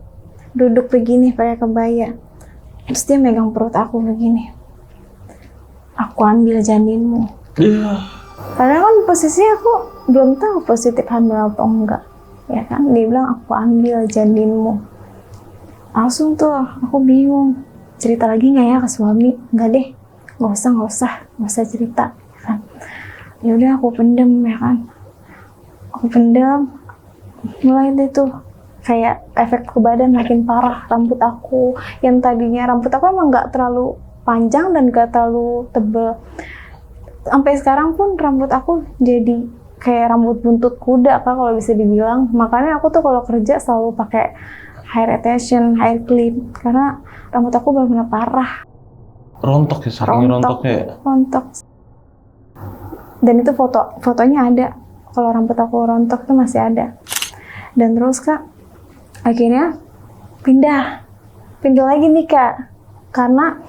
duduk begini pakai kebaya, terus dia megang perut aku begini. Aku ambil janinmu. Padahal kan posisinya aku belum tahu positif hamil apa enggak, ya kan. Dia bilang aku ambil janinmu. Langsung tuh aku bingung, cerita lagi nggak ya ke suami? Nggak deh, nggak usah cerita, ya kan. Ya udah aku pendem, ya kan. Aku pendem. Mulai deh tuh kayak efek ke badan makin parah. Rambut aku yang tadinya rambut aku emang nggak terlalu panjang dan nggak terlalu tebel, sampai sekarang pun rambut aku jadi kayak rambut buntut kuda, Kak, kalau bisa dibilang. Makanya aku tuh kalau kerja selalu pakai hair extension, hair clip, karena rambut aku benar-benar parah. Rontok ya, saking rontoknya ya? Rontok. Dan itu fotonya ada. Kalau rambut aku rontok itu masih ada. Dan terus, Kak, akhirnya pindah lagi nih, Kak, karena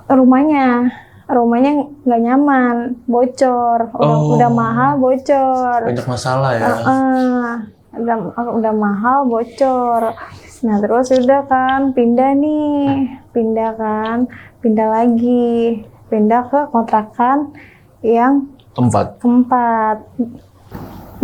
rumahnya nggak nyaman, bocor, udah mahal bocor. Banyak masalah ya. Udah mahal bocor. Nah terus udah kan pindah lagi ke kontrakan yang keempat.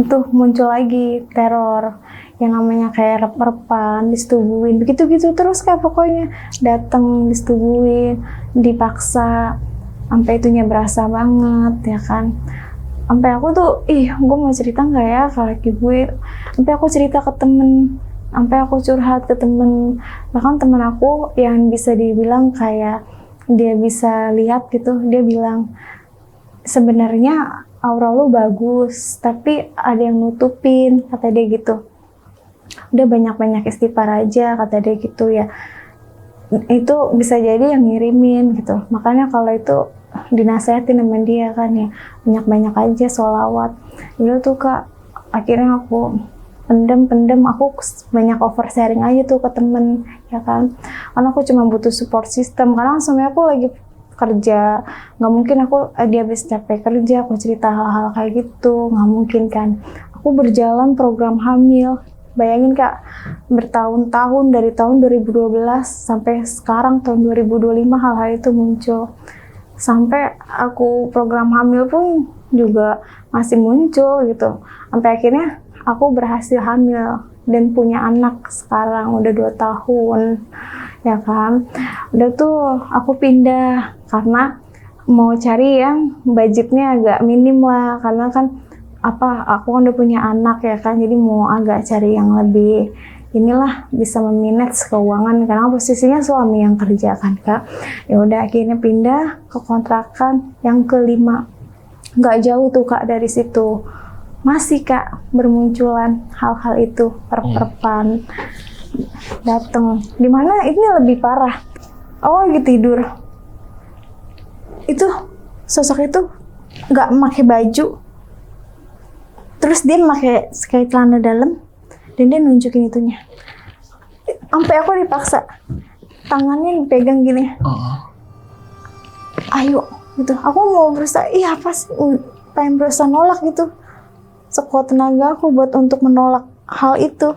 Itu muncul lagi teror yang namanya kayak rep-repan, disetubuhin, begitu-gitu terus, Kak. Pokoknya datang disetubuhin, dipaksa, sampai itunya berasa banget, ya kan. Sampai aku tuh, gue mau cerita nggak ya ke laki gue? Sampai aku cerita ke temen, sampai aku curhat ke temen. Bahkan temen aku yang bisa dibilang kayak dia bisa lihat gitu, dia bilang, sebenarnya aura lu bagus, tapi ada yang nutupin, kata dia gitu. Udah banyak-banyak istighfar aja, kata dia gitu ya. Itu bisa jadi yang ngirimin gitu. Makanya kalau itu dinasehatin sama dia kan ya, banyak-banyak aja sholawat. Itu tuh, Kak, akhirnya aku pendem, aku banyak oversharing aja tuh ke temen, ya kan. Karena aku cuma butuh support system, karena suami aku lagi kerja, nggak mungkin dia habis capek kerja aku cerita hal-hal kayak gitu, nggak mungkin kan. Aku berjalan program hamil, bayangin, Kak, bertahun-tahun, dari tahun 2012 sampai sekarang tahun 2025 hal-hal itu muncul. Sampai aku program hamil pun juga masih muncul gitu. Sampai akhirnya aku berhasil hamil dan punya anak sekarang udah 2 tahun, ya kan. Udah tuh aku pindah karena mau cari yang budgetnya agak minim lah, karena kan aku kan udah punya anak, ya kan. Jadi mau agak cari yang lebih inilah, bisa memanage keuangan, karena posisinya suami yang kerja kan, Kak. Ya udah akhirnya pindah ke kontrakan yang kelima. Nggak jauh tuh, Kak, dari situ masih, Kak, bermunculan hal-hal itu, rep-repan dateng. Dimana ini lebih parah, aku lagi tidur, itu sosok itu nggak pakai baju, terus dia pakai kayak celana dalam, dan dia nunjukin itunya. Sampai aku dipaksa, tangannya dipegang gini. Ayo, gitu. Aku mau berusaha, apa sih, pengen berusaha nolak gitu. Sekuat tenaga aku buat untuk menolak hal itu.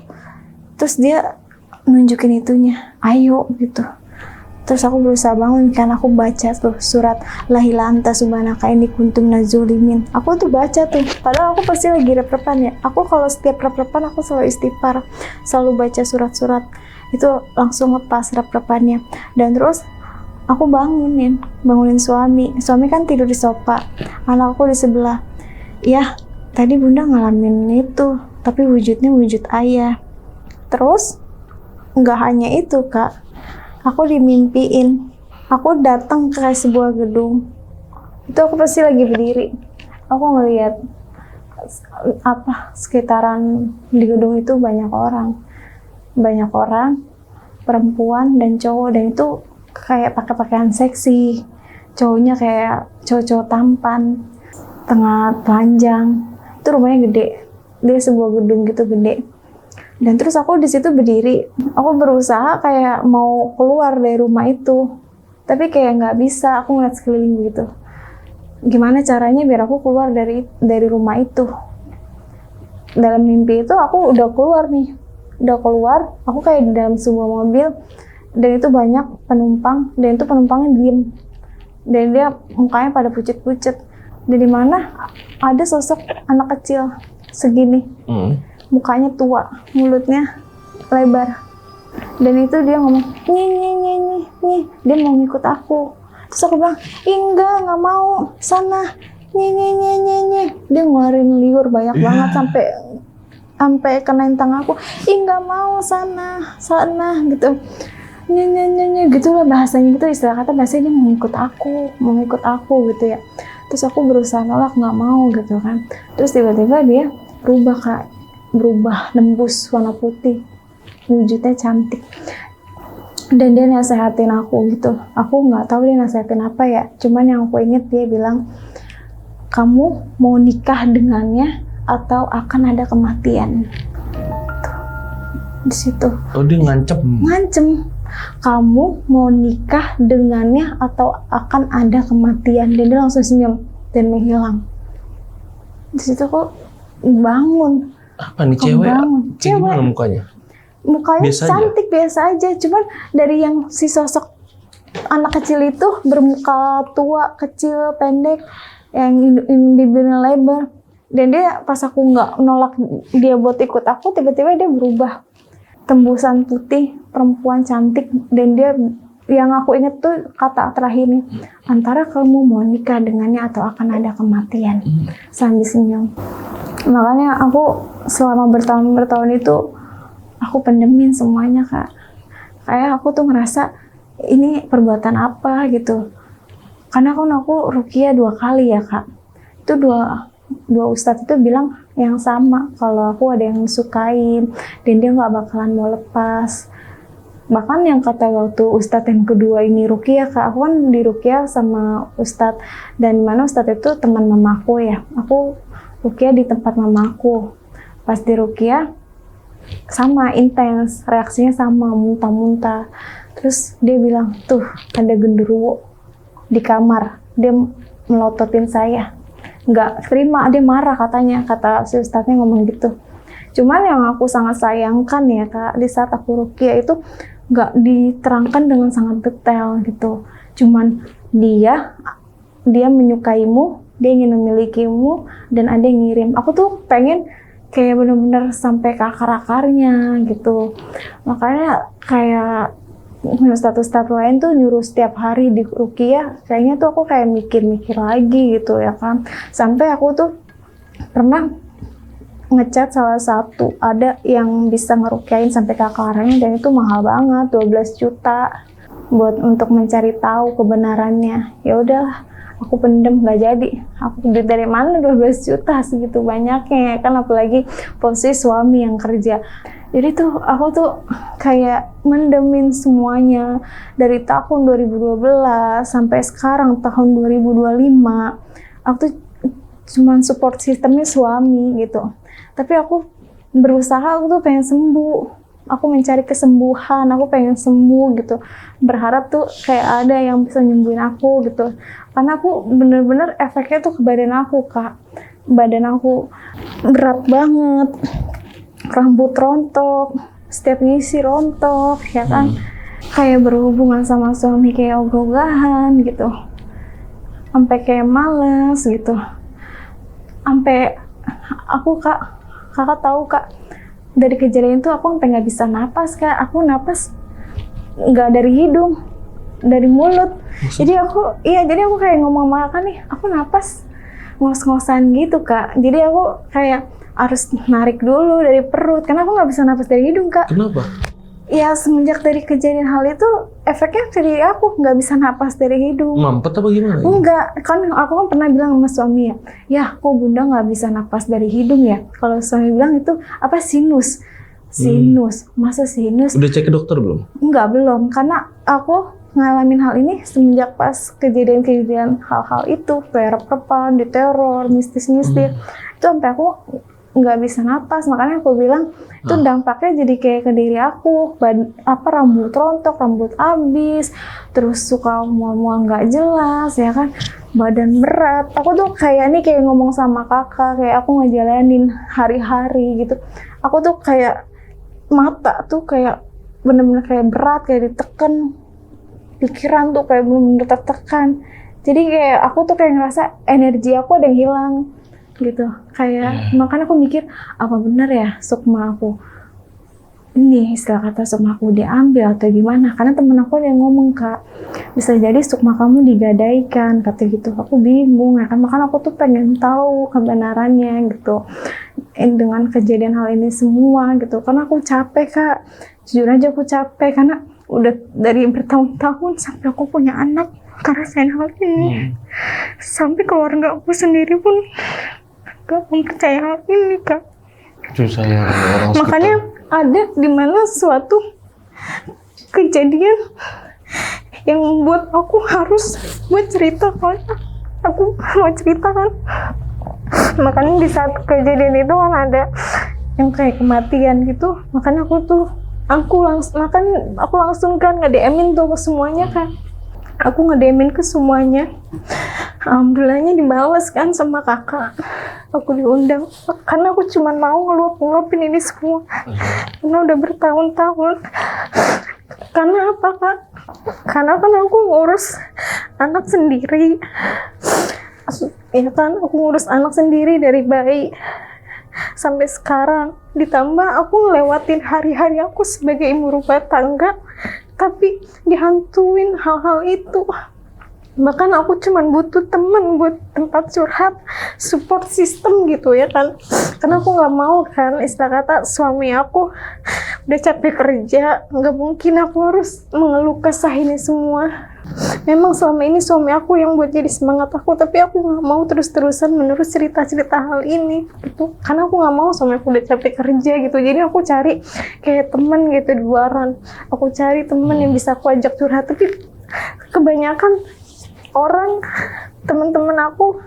Terus dia nunjukin itunya, ayo, gitu. Terus aku berusaha bangun, kan aku baca tuh surat La ilaha anta subhanaka inni kuntu minaz zalimin. Aku tuh baca tuh, padahal aku pasti lagi rep-repan ya. Aku kalau setiap rep-repan aku selalu istighfar, selalu baca surat-surat. Itu langsung lepas rep-repannya. Dan terus aku bangunin suami. Suami kan tidur di sofa, anakku di sebelah. Ya, tadi bunda ngalamin itu, tapi wujudnya wujud ayah. Terus nggak hanya itu, Kak. Aku dimimpiin, aku datang ke sebuah gedung. Itu aku pasti lagi berdiri. Aku ngelihat sekitaran di gedung itu banyak orang, perempuan dan cowok, dan itu kayak pakai pakaian seksi. Cowoknya kayak cowok-cowok tampan, tengah telanjang. Itu rumahnya gede, dia sebuah gedung gitu gede. Dan terus aku di situ berdiri, aku berusaha kayak mau keluar dari rumah itu, tapi kayak nggak bisa. Aku ngeliat sekeliling gitu, gimana caranya biar aku keluar dari rumah itu. Dalam mimpi itu aku udah keluar nih, aku kayak di dalam sebuah mobil, dan itu banyak penumpang, dan itu penumpangnya diem, dan dia mukanya pada pucet-pucet. Dari mana ada sosok anak kecil segini, mukanya tua, mulutnya lebar, dan itu dia ngomong nih, dia mau ngikut aku. Terus aku bilang, enggak mau, sana, nih. Dia ngeluarin liur banyak banget sampai kenain tangan aku. Enggak mau, sana gitu. Gitu lah bahasanya gitu, istilah kata bahasanya dia mau ngikut aku gitu ya. Terus aku berusaha nolak, nggak mau gitu kan. Terus tiba-tiba dia berubah nembus warna putih, wujudnya cantik, dan dia nasehatin aku gitu. Aku nggak tahu dia nasehatin apa ya, cuman yang aku inget dia bilang, kamu mau nikah dengannya atau akan ada kematian. Di situ. Oh, dia ngancem. Kamu mau nikah dengannya atau akan ada kematian. Dan dia langsung senyum dan menghilang. Di situ kok bangun. Apa nih cewek? Gimana mukanya? Mukanya cantik biasa aja. Cuman dari yang si sosok anak kecil itu bermuka tua, kecil, pendek, yang bibirnya lebar. Dan dia pas aku nggak nolak dia buat ikut aku, tiba-tiba dia berubah. Tembusan putih, perempuan cantik, dan dia yang aku inget tuh kata terakhirnya, antara kamu mau nikah dengannya atau akan ada kematian, sambil senyum. Makanya aku selama bertahun-tahun itu aku pendemin semuanya, Kak. Kayak aku tuh ngerasa ini perbuatan apa gitu, karena kan aku ruqyah 2 kali ya, Kak. Itu dua ustadz itu bilang yang sama, kalau aku ada yang sukain dan dia nggak bakalan mau lepas. Bahkan yang kata waktu ustadz yang kedua ini ruqyah, Kak, aku kan di ruqyah sama ustadz, dan mana ustadz itu teman mamaku ya, aku ruqyah di tempat mamaku. Pas di ruqyah sama intens, reaksinya sama, muntah-muntah. Terus dia bilang, tuh ada genderuwo di kamar, dia melototin saya. Nggak terima, dia marah katanya, kata si ustadznya ngomong gitu. Cuman yang aku sangat sayangkan ya, Kak, di saat aku ruqyah itu nggak diterangkan dengan sangat detail gitu. Cuman dia menyukaimu, dia ingin memilikimu, dan ada yang ngirim. Aku tuh pengen kayak bener-bener sampai ke akar-akarnya gitu. Makanya kayak ustadz-ustadz lain tuh nyuruh setiap hari di ruqyah, kayaknya tuh aku kayak mikir-mikir lagi gitu ya kan. Sampai aku tuh pernah ngechat salah satu, ada yang bisa ngeruqyain sampai ke akarnya, dan itu mahal banget, 12 juta buat untuk mencari tahu kebenarannya. Ya udahlah, aku pendem, nggak jadi. Aku duit dari mana 12 juta segitu banyaknya kan, apalagi posisi suami yang kerja. Jadi tuh aku tuh kayak mendemin semuanya dari tahun 2012 sampai sekarang tahun 2025. Aku tuh cuman support sistemnya suami gitu. Tapi aku berusaha, aku tuh pengen sembuh. Aku mencari kesembuhan, aku pengen sembuh gitu. Berharap tuh kayak ada yang bisa nyembuhin aku gitu. Karena aku bener-bener efeknya tuh ke badan aku, Kak. Badan aku berat banget. Rambut rontok, setiap ngisi rontok, ya kan. Kayak berhubungan sama suami kayak ogah-ogahan gitu. Sampai kayak males gitu. Sampai aku, kakak tahu, Kak, dari kejadian itu aku sampai nggak bisa napas, Kak. Aku napas nggak dari hidung, dari mulut. Jadi aku kayak ngomong sama Kakak nih, aku napas ngos-ngosan gitu, Kak. Jadi aku kayak harus narik dulu dari perut, karena aku nggak bisa napas dari hidung, Kak. Kenapa? Ya semenjak dari kejadian hal itu, efeknya dari aku nggak bisa napas dari hidung. Mampet apa gimana? Enggak, kan aku kan pernah bilang sama suami ya kok bunda nggak bisa napas dari hidung ya? Kalau suami bilang itu apa, sinus. Masa sinus? Udah cek ke dokter belum? Enggak, belum, karena aku ngalamin hal ini semenjak pas kejadian hal-hal itu, perep-perepan, diteror, mistis-mistis. Itu sampai aku nggak bisa napas. Makanya aku bilang itu dampaknya jadi kayak ke diri aku, rambut rontok, rambut habis, terus suka mual-mual nggak jelas ya kan, badan berat. Aku tuh kayak ngomong sama kakak, kayak aku ngejalanin hari-hari gitu. Aku tuh kayak mata tuh kayak bener-bener kayak berat, kayak ditekan, pikiran tuh kayak bener-bener tertekan. Jadi kayak aku tuh kayak ngerasa energi aku ada yang hilang gitu. Kayak makanya aku mikir, apa bener ya sukma aku ini, istilah kata sukma aku diambil atau gimana. Karena temen aku ada yang ngomong, Kak, bisa jadi sukma kamu digadaikan, kata gitu. Aku bingung ya kan, makanya aku tuh pengen tahu kebenarannya gitu dengan kejadian hal ini semua gitu. Karena aku capek, Kak, jujur aja aku capek karena udah dari bertahun-tahun sampai aku punya anak ngerasain hal ini. Sampai keluarga aku sendiri pun gak mempercayai hal ini, Kak. Susah ya orang Makanya ada di mana suatu kejadian yang membuat aku harus buat cerita, kan aku mau ceritakan. Makanya di saat kejadian itu kan ada yang kayak kematian gitu. Makanya aku langsung kan nge-DM-in tuh ke semuanya kan. Aku nge-DM-in ke semuanya. Alhamdulillahnya dibalas kan sama kakak. Aku diundang karena aku cuma mau ngeluapin ini semua. Karena udah bertahun-tahun. Karena apa, Kak? Karena kan aku ngurus anak sendiri. Ya kan, aku ngurus anak sendiri dari bayi sampai sekarang. Ditambah aku ngelewatin hari-hari aku sebagai ibu rumah tangga, tapi dihantuin hal-hal itu. Bahkan aku cuman butuh temen buat tempat curhat, support system gitu ya kan. Karena aku nggak mau kan, istilah kata suami aku udah capek kerja, nggak mungkin aku harus mengeluh kesah ini semua. Memang selama ini suami aku yang buat jadi semangat aku, tapi aku nggak mau terus-terusan menerus cerita-cerita hal ini gitu. Karena aku nggak mau suami aku udah capek kerja gitu. Jadi aku cari kayak temen gitu di luaran. Aku cari temen yang bisa aku ajak curhat, tapi kebanyakan orang, teman-teman aku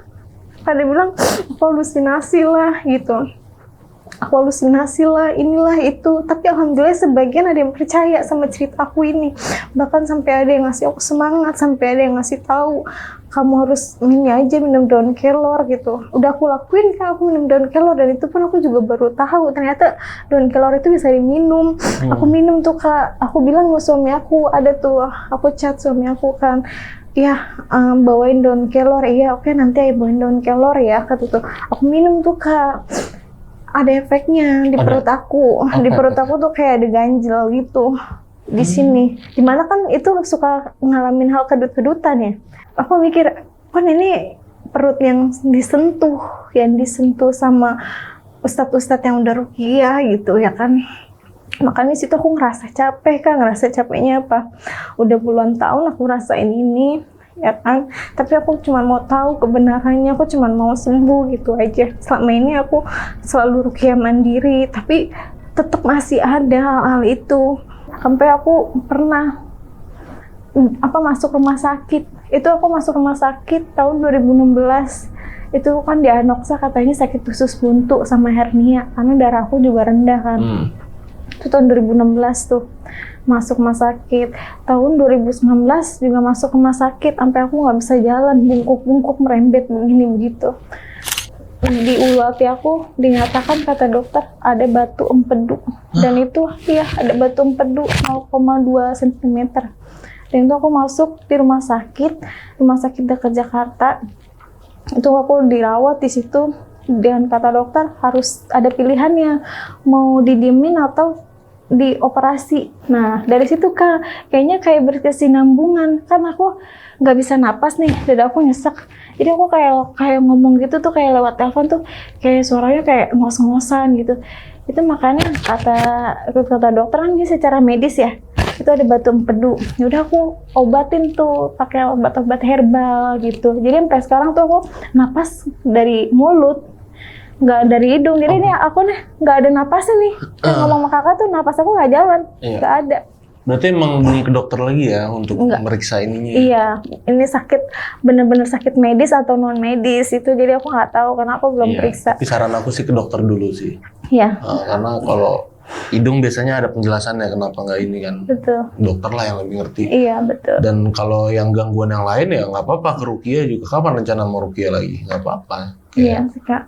pada bilang aku halusinasi lah gitu, aku halusinasi lah, inilah itu. Tapi alhamdulillah sebagian ada yang percaya sama cerita aku ini. Bahkan sampai ada yang ngasih aku semangat, sampai ada yang ngasih tahu, kamu harus minum daun kelor gitu. Udah aku lakuin kan, aku minum daun kelor, dan itu pun aku juga baru tahu ternyata daun kelor itu bisa diminum. Aku minum tuh, Kak. Aku bilang sama suami aku, ada tuh, aku chat suami aku kan, ya bawain daun kelor. Iya, oke, nanti ayo bawain daun kelor ya, kata tuh. Aku minum tuh, Kak. Ada efeknya di perut aku. Di perut aku tuh kayak ada ganjel gitu di sini. Dimana kan itu suka ngalamin hal kedut-kedutan ya. Aku mikir, kan ini perut yang disentuh sama ustadz-ustadz yang udah ruqyah gitu ya kan. Makanya situ aku ngerasa capek, kan. Ngerasa capeknya apa? Udah puluhan tahun aku rasain ini, ya kan. Tapi aku cuma mau tahu kebenarannya, aku cuma mau sembuh gitu aja. Selama ini aku selalu ruqyah mandiri, tapi tetap masih ada hal-hal itu. Sampai aku pernah masuk rumah sakit. Itu aku masuk rumah sakit tahun 2016. Itu kan di anoksa katanya sakit usus buntu sama hernia, karena darah aku juga rendah kan. Itu tahun 2016 tuh masuk rumah sakit. Tahun 2019 juga masuk rumah sakit, sampai aku nggak bisa jalan, bungkuk-bungkuk, merembet begini begitu. Di ulu hati aku dinyatakan, kata dokter, ada batu empedu. Dan itu ya ada batu empedu 0,2 cm. Dan itu aku masuk di rumah sakit dekat Jakarta. Itu aku dirawat di situ. Dan kata dokter harus ada pilihannya, mau didiemin atau dioperasi. Nah dari situ, Kak, kayaknya kayak berkesinambungan. Kan aku nggak bisa napas nih, dada aku nyesek. Jadi aku kayak ngomong gitu tuh, kayak lewat telepon tuh, kayak suaranya kayak ngos-ngosan gitu. Itu makanya kata dokter kan ini secara medis ya, itu ada batu empedu. Ya udah aku obatin tuh pakai obat-obat herbal gitu. Jadi sampai sekarang tuh aku napas dari mulut, nggak dari hidung. Jadi ini aku nih nggak ada napasnya nih. Ngomong sama kakak tuh napas aku nggak jalan, nggak ada. Berarti emang belum ke dokter lagi ya untuk Enggak. meriksa ininya? Iya, ini sakit bener-bener sakit medis atau non medis itu, jadi aku nggak tahu karena aku belum Iya. periksa. Tapi saran aku sih ke dokter dulu sih. Iya, Karena kalau hidung biasanya ada penjelasannya kenapa nggak ini kan. betul. Dokter lah yang lebih ngerti. Iya, betul. Dan kalau yang gangguan yang lain ya nggak apa-apa ke Rukia juga. Kapan rencana mau Rukia lagi? Nggak apa-apa. Iya, sih, Kak.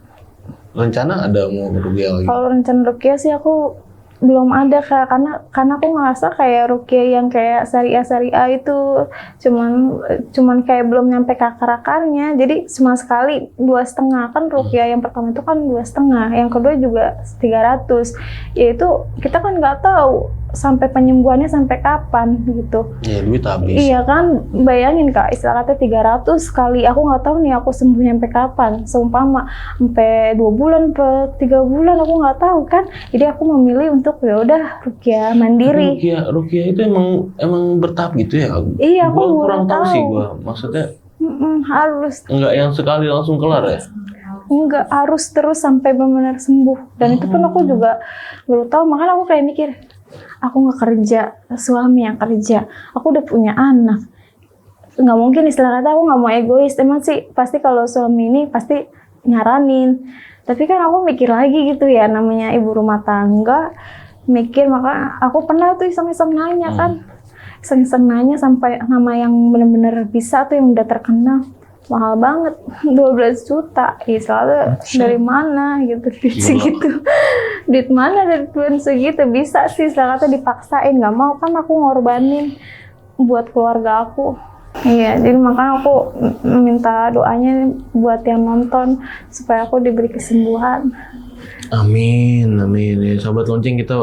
Rencana ada mau ke Rukia lagi? Kalau rencana rukia sih aku belum ada, Kak, karena aku ngerasa kayak rukia yang kayak syariah itu cuman kayak belum nyampe ke akar-akarnya, jadi cuma sekali 2,5 kan rukia yang pertama itu kan 2,5, yang kedua juga 300, yaitu kita kan nggak tahu sampai penyembuhannya sampai kapan gitu. Ya duit habis. Iya kan, bayangin Kak, istilah kata 300 kali, aku nggak tahu nih aku sembuh sampai kapan, seumpama sampai 2 bulan per 3 bulan aku nggak tahu kan, jadi aku memilih untuk ya udah rukia mandiri. Rukia itu emang bertahap gitu ya? Iya, aku Gua baru kurang tahu sih tahu. gua. Maksudnya Harus nggak yang sekali langsung kelar ya? enggak, harus terus sampai benar-benar sembuh, dan itu pun aku juga baru tahu, makanya aku kayak mikir, aku nggak kerja, suami yang kerja, aku udah punya anak, nggak mungkin istilah kata aku nggak mau egois. Emang sih pasti kalau suami ini pasti nyaranin, tapi kan aku mikir lagi gitu ya, namanya ibu rumah tangga, mikir, maka aku pernah tuh iseng-iseng nanya kan, iseng-iseng nanya sampai nama yang bener-bener bisa tuh yang udah terkenal, mahal banget, 12 juta, selalu dari mana gitu, duit segitu, duit mana dari duit segitu, bisa sih setelah kata dipaksain, nggak mau kan aku ngorbanin buat keluarga aku. Iya, jadi makanya aku minta doanya buat yang nonton supaya aku diberi kesembuhan. Amin, amin. Ya, sahabat lonceng, kita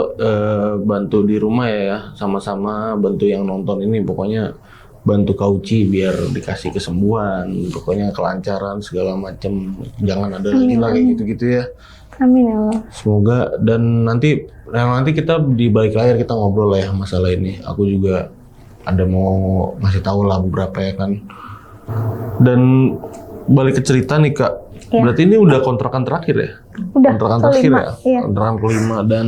bantu di rumah ya, sama-sama bantu yang nonton ini. Pokoknya bantu Kauci biar dikasih kesembuhan, pokoknya kelancaran segala macam. Jangan ada lagi lah kayak gitu-gitu ya. Amin ya Allah. Semoga, dan nanti kita di balik layar kita ngobrol lah ya masalah ini. Aku juga ada mau ngasih tahu lah beberapa ya kan. Dan balik ke cerita nih Kak. Iya. Berarti ini udah kontrakan terakhir ya? Udah Kontrakan kelima, terakhir ya? iya. Kontrakan kelima, dan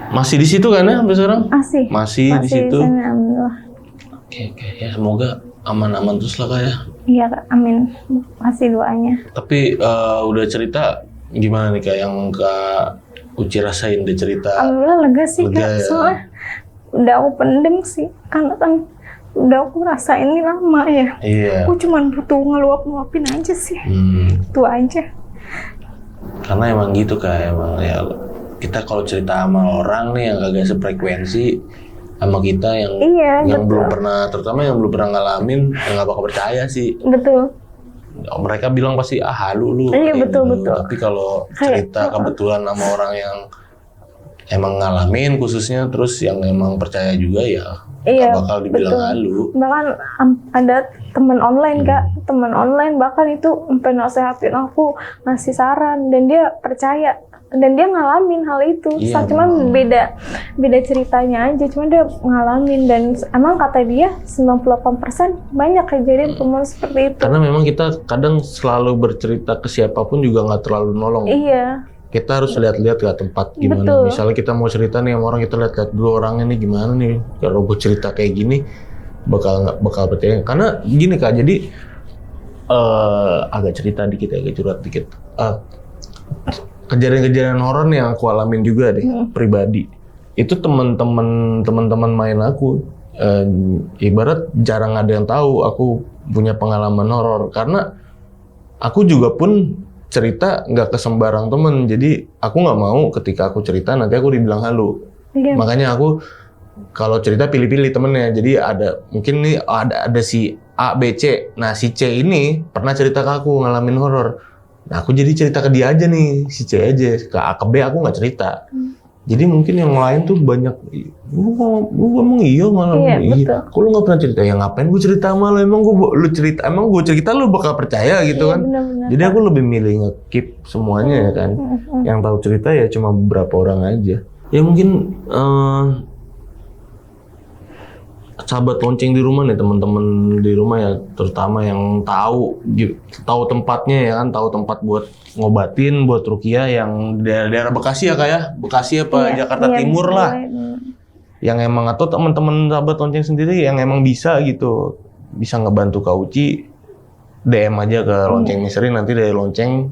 masih di situ kan ya sampai sekarang? Masih di situ. Sana, alhamdulillah. Oke, ya semoga aman-aman terus lah Kak ya. Iya Kak, amin. Masih doanya. Tapi udah cerita gimana nih Kak yang Kak Uci rasain, udah cerita? Alhamdulillah lega sih Lega Kak, ya. soalnya udah aku pendem sih, karena kan udah aku rasain ini lama ya. Iya. Aku cuma butuh ngeluap-ngeluapin aja sih, itu aja. Karena emang gitu Kak, emang ya kita kalau cerita sama orang nih yang kagak sefrekuensi sama kita yang Iya, yang betul. belum pernah, terutama yang belum pernah ngalamin, ya nggak bakal percaya sih. Betul. Mereka bilang pasti halu lu. Iya, kayak betul, gitu. betul. Tapi kalau Kayak, cerita kebetulan sama orang yang emang ngalamin khususnya, terus yang emang percaya juga ya Iya, nggak bakal dibilang betul. halu. Bahkan ada teman online Kak, teman online bahkan itu sampai nasehatin aku, ngasih saran, dan dia percaya, dan dia ngalamin hal itu. Iya, Cuman beda ceritanya aja, cuman dia ngalamin, dan emang kata dia 98% banyak kejadian teman seperti itu. Karena memang kita kadang selalu bercerita ke siapapun juga nggak terlalu nolong. Iya, Kita harus lihat-lihat ke tempat gimana. Betul. Misalnya kita mau cerita nih sama orang, kita lihat-lihat dulu orangnya nih gimana nih. Kalau gue cerita kayak gini bakal percaya. Karena gini Kak, jadi agak cerita dikit, agak curhat dikit. Kejadian-kejadian horor nih yang aku alamin juga deh pribadi. Itu teman-teman main aku. Ibarat jarang ada yang tahu aku punya pengalaman horor, karena aku juga pun cerita nggak ke sembarang temen. Jadi aku nggak mau ketika aku cerita nanti aku dibilang halu. iya, Makanya aku kalau cerita pilih-pilih temennya. Jadi ada mungkin nih ada si A, B, C. Nah si C ini pernah cerita ke aku ngalamin horor. Nah aku jadi cerita ke dia aja nih, si C aja. Ke A, ke B aku nggak cerita. Jadi mungkin yang lain tuh banyak, lu emang iya malah Iya, betul. Kok lu nggak pernah cerita? Ya ngapain gue cerita sama lu? Emang gue cerita lu bakal percaya gitu Iya, kan? benar-benar. Jadi aku lebih milih nge-keep semuanya ya kan. Yang tahu cerita ya cuma beberapa orang aja. Ya mungkin sahabat lonceng di rumah nih, teman-teman di rumah ya, terutama yang tahu tempatnya ya kan, tahu tempat buat ngobatin, buat rukia yang daerah Bekasi ya Kak ya? Bekasi apa Iya, Jakarta iya, Timur lah. boleh. yang emang atau teman-teman sahabat lonceng sendiri yang emang bisa gitu, bisa ngebantu Kak Uci, DM aja ke Lonceng Misteri, nanti dari Lonceng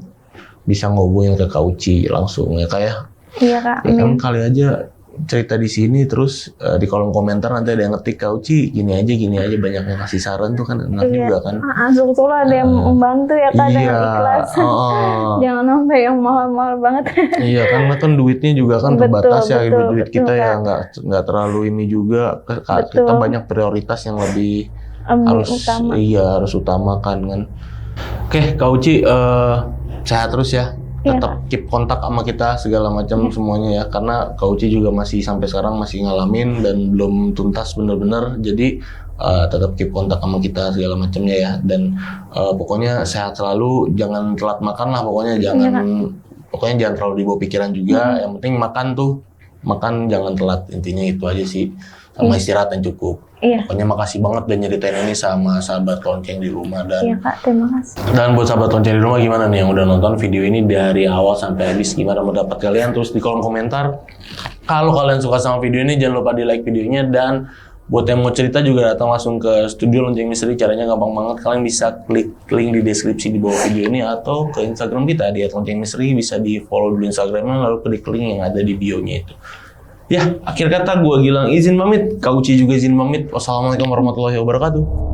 bisa ngobongin ke Kak Uci langsung ya Kak ya. Iya Kak, Ya kan amin. kali aja cerita di sini terus di kolom komentar nanti ada yang ngetik Kak Uci gini aja banyak yang kasih saran tuh kan enak Iya. juga kan. Syukur-syukur ada yang membantu ya Kak dengan Iya, ikhlas. Jangan sampai yang mahal-mahal banget. iya kan duitnya juga kan Betul, terbatas ya, betul, duit betul, kita ya Kak. nggak terlalu ini juga. Kita Betul. banyak prioritas yang lebih Ambil harus utama. harus utamakan kan. Oke, Kak Uci sehat terus ya. Iya, Tetap keep kontak sama kita segala macam semuanya ya, karena Kak Uci juga masih sampai sekarang masih ngalamin dan belum tuntas bener-bener. Jadi tetap keep kontak sama kita segala macamnya ya, dan pokoknya sehat selalu, jangan telat makan lah pokoknya, pokoknya jangan terlalu dibawa pikiran juga. Yang penting makan jangan telat, intinya itu aja sih, sama istirahat yang cukup. Iya. Pokoknya makasih banget udah nyeritain ini sama sahabat lonceng di rumah. Iya Kak, terima kasih. Dan buat sahabat lonceng di rumah, gimana nih yang udah nonton video ini dari awal sampai habis, gimana pendapat kalian? Terus di kolom komentar. Kalau kalian suka sama video ini, jangan lupa di like videonya, dan buat yang mau cerita juga datang langsung ke studio Lonceng Misteri. Caranya gampang banget, kalian bisa klik link di deskripsi di bawah video ini atau ke Instagram kita di @loncengmisteri, bisa di follow dulu Instagramnya lalu klik link yang ada di bio-nya itu. Ya, akhir kata gue Gilang izin pamit, Kak Uci juga izin pamit. Wassalamualaikum warahmatullahi wabarakatuh.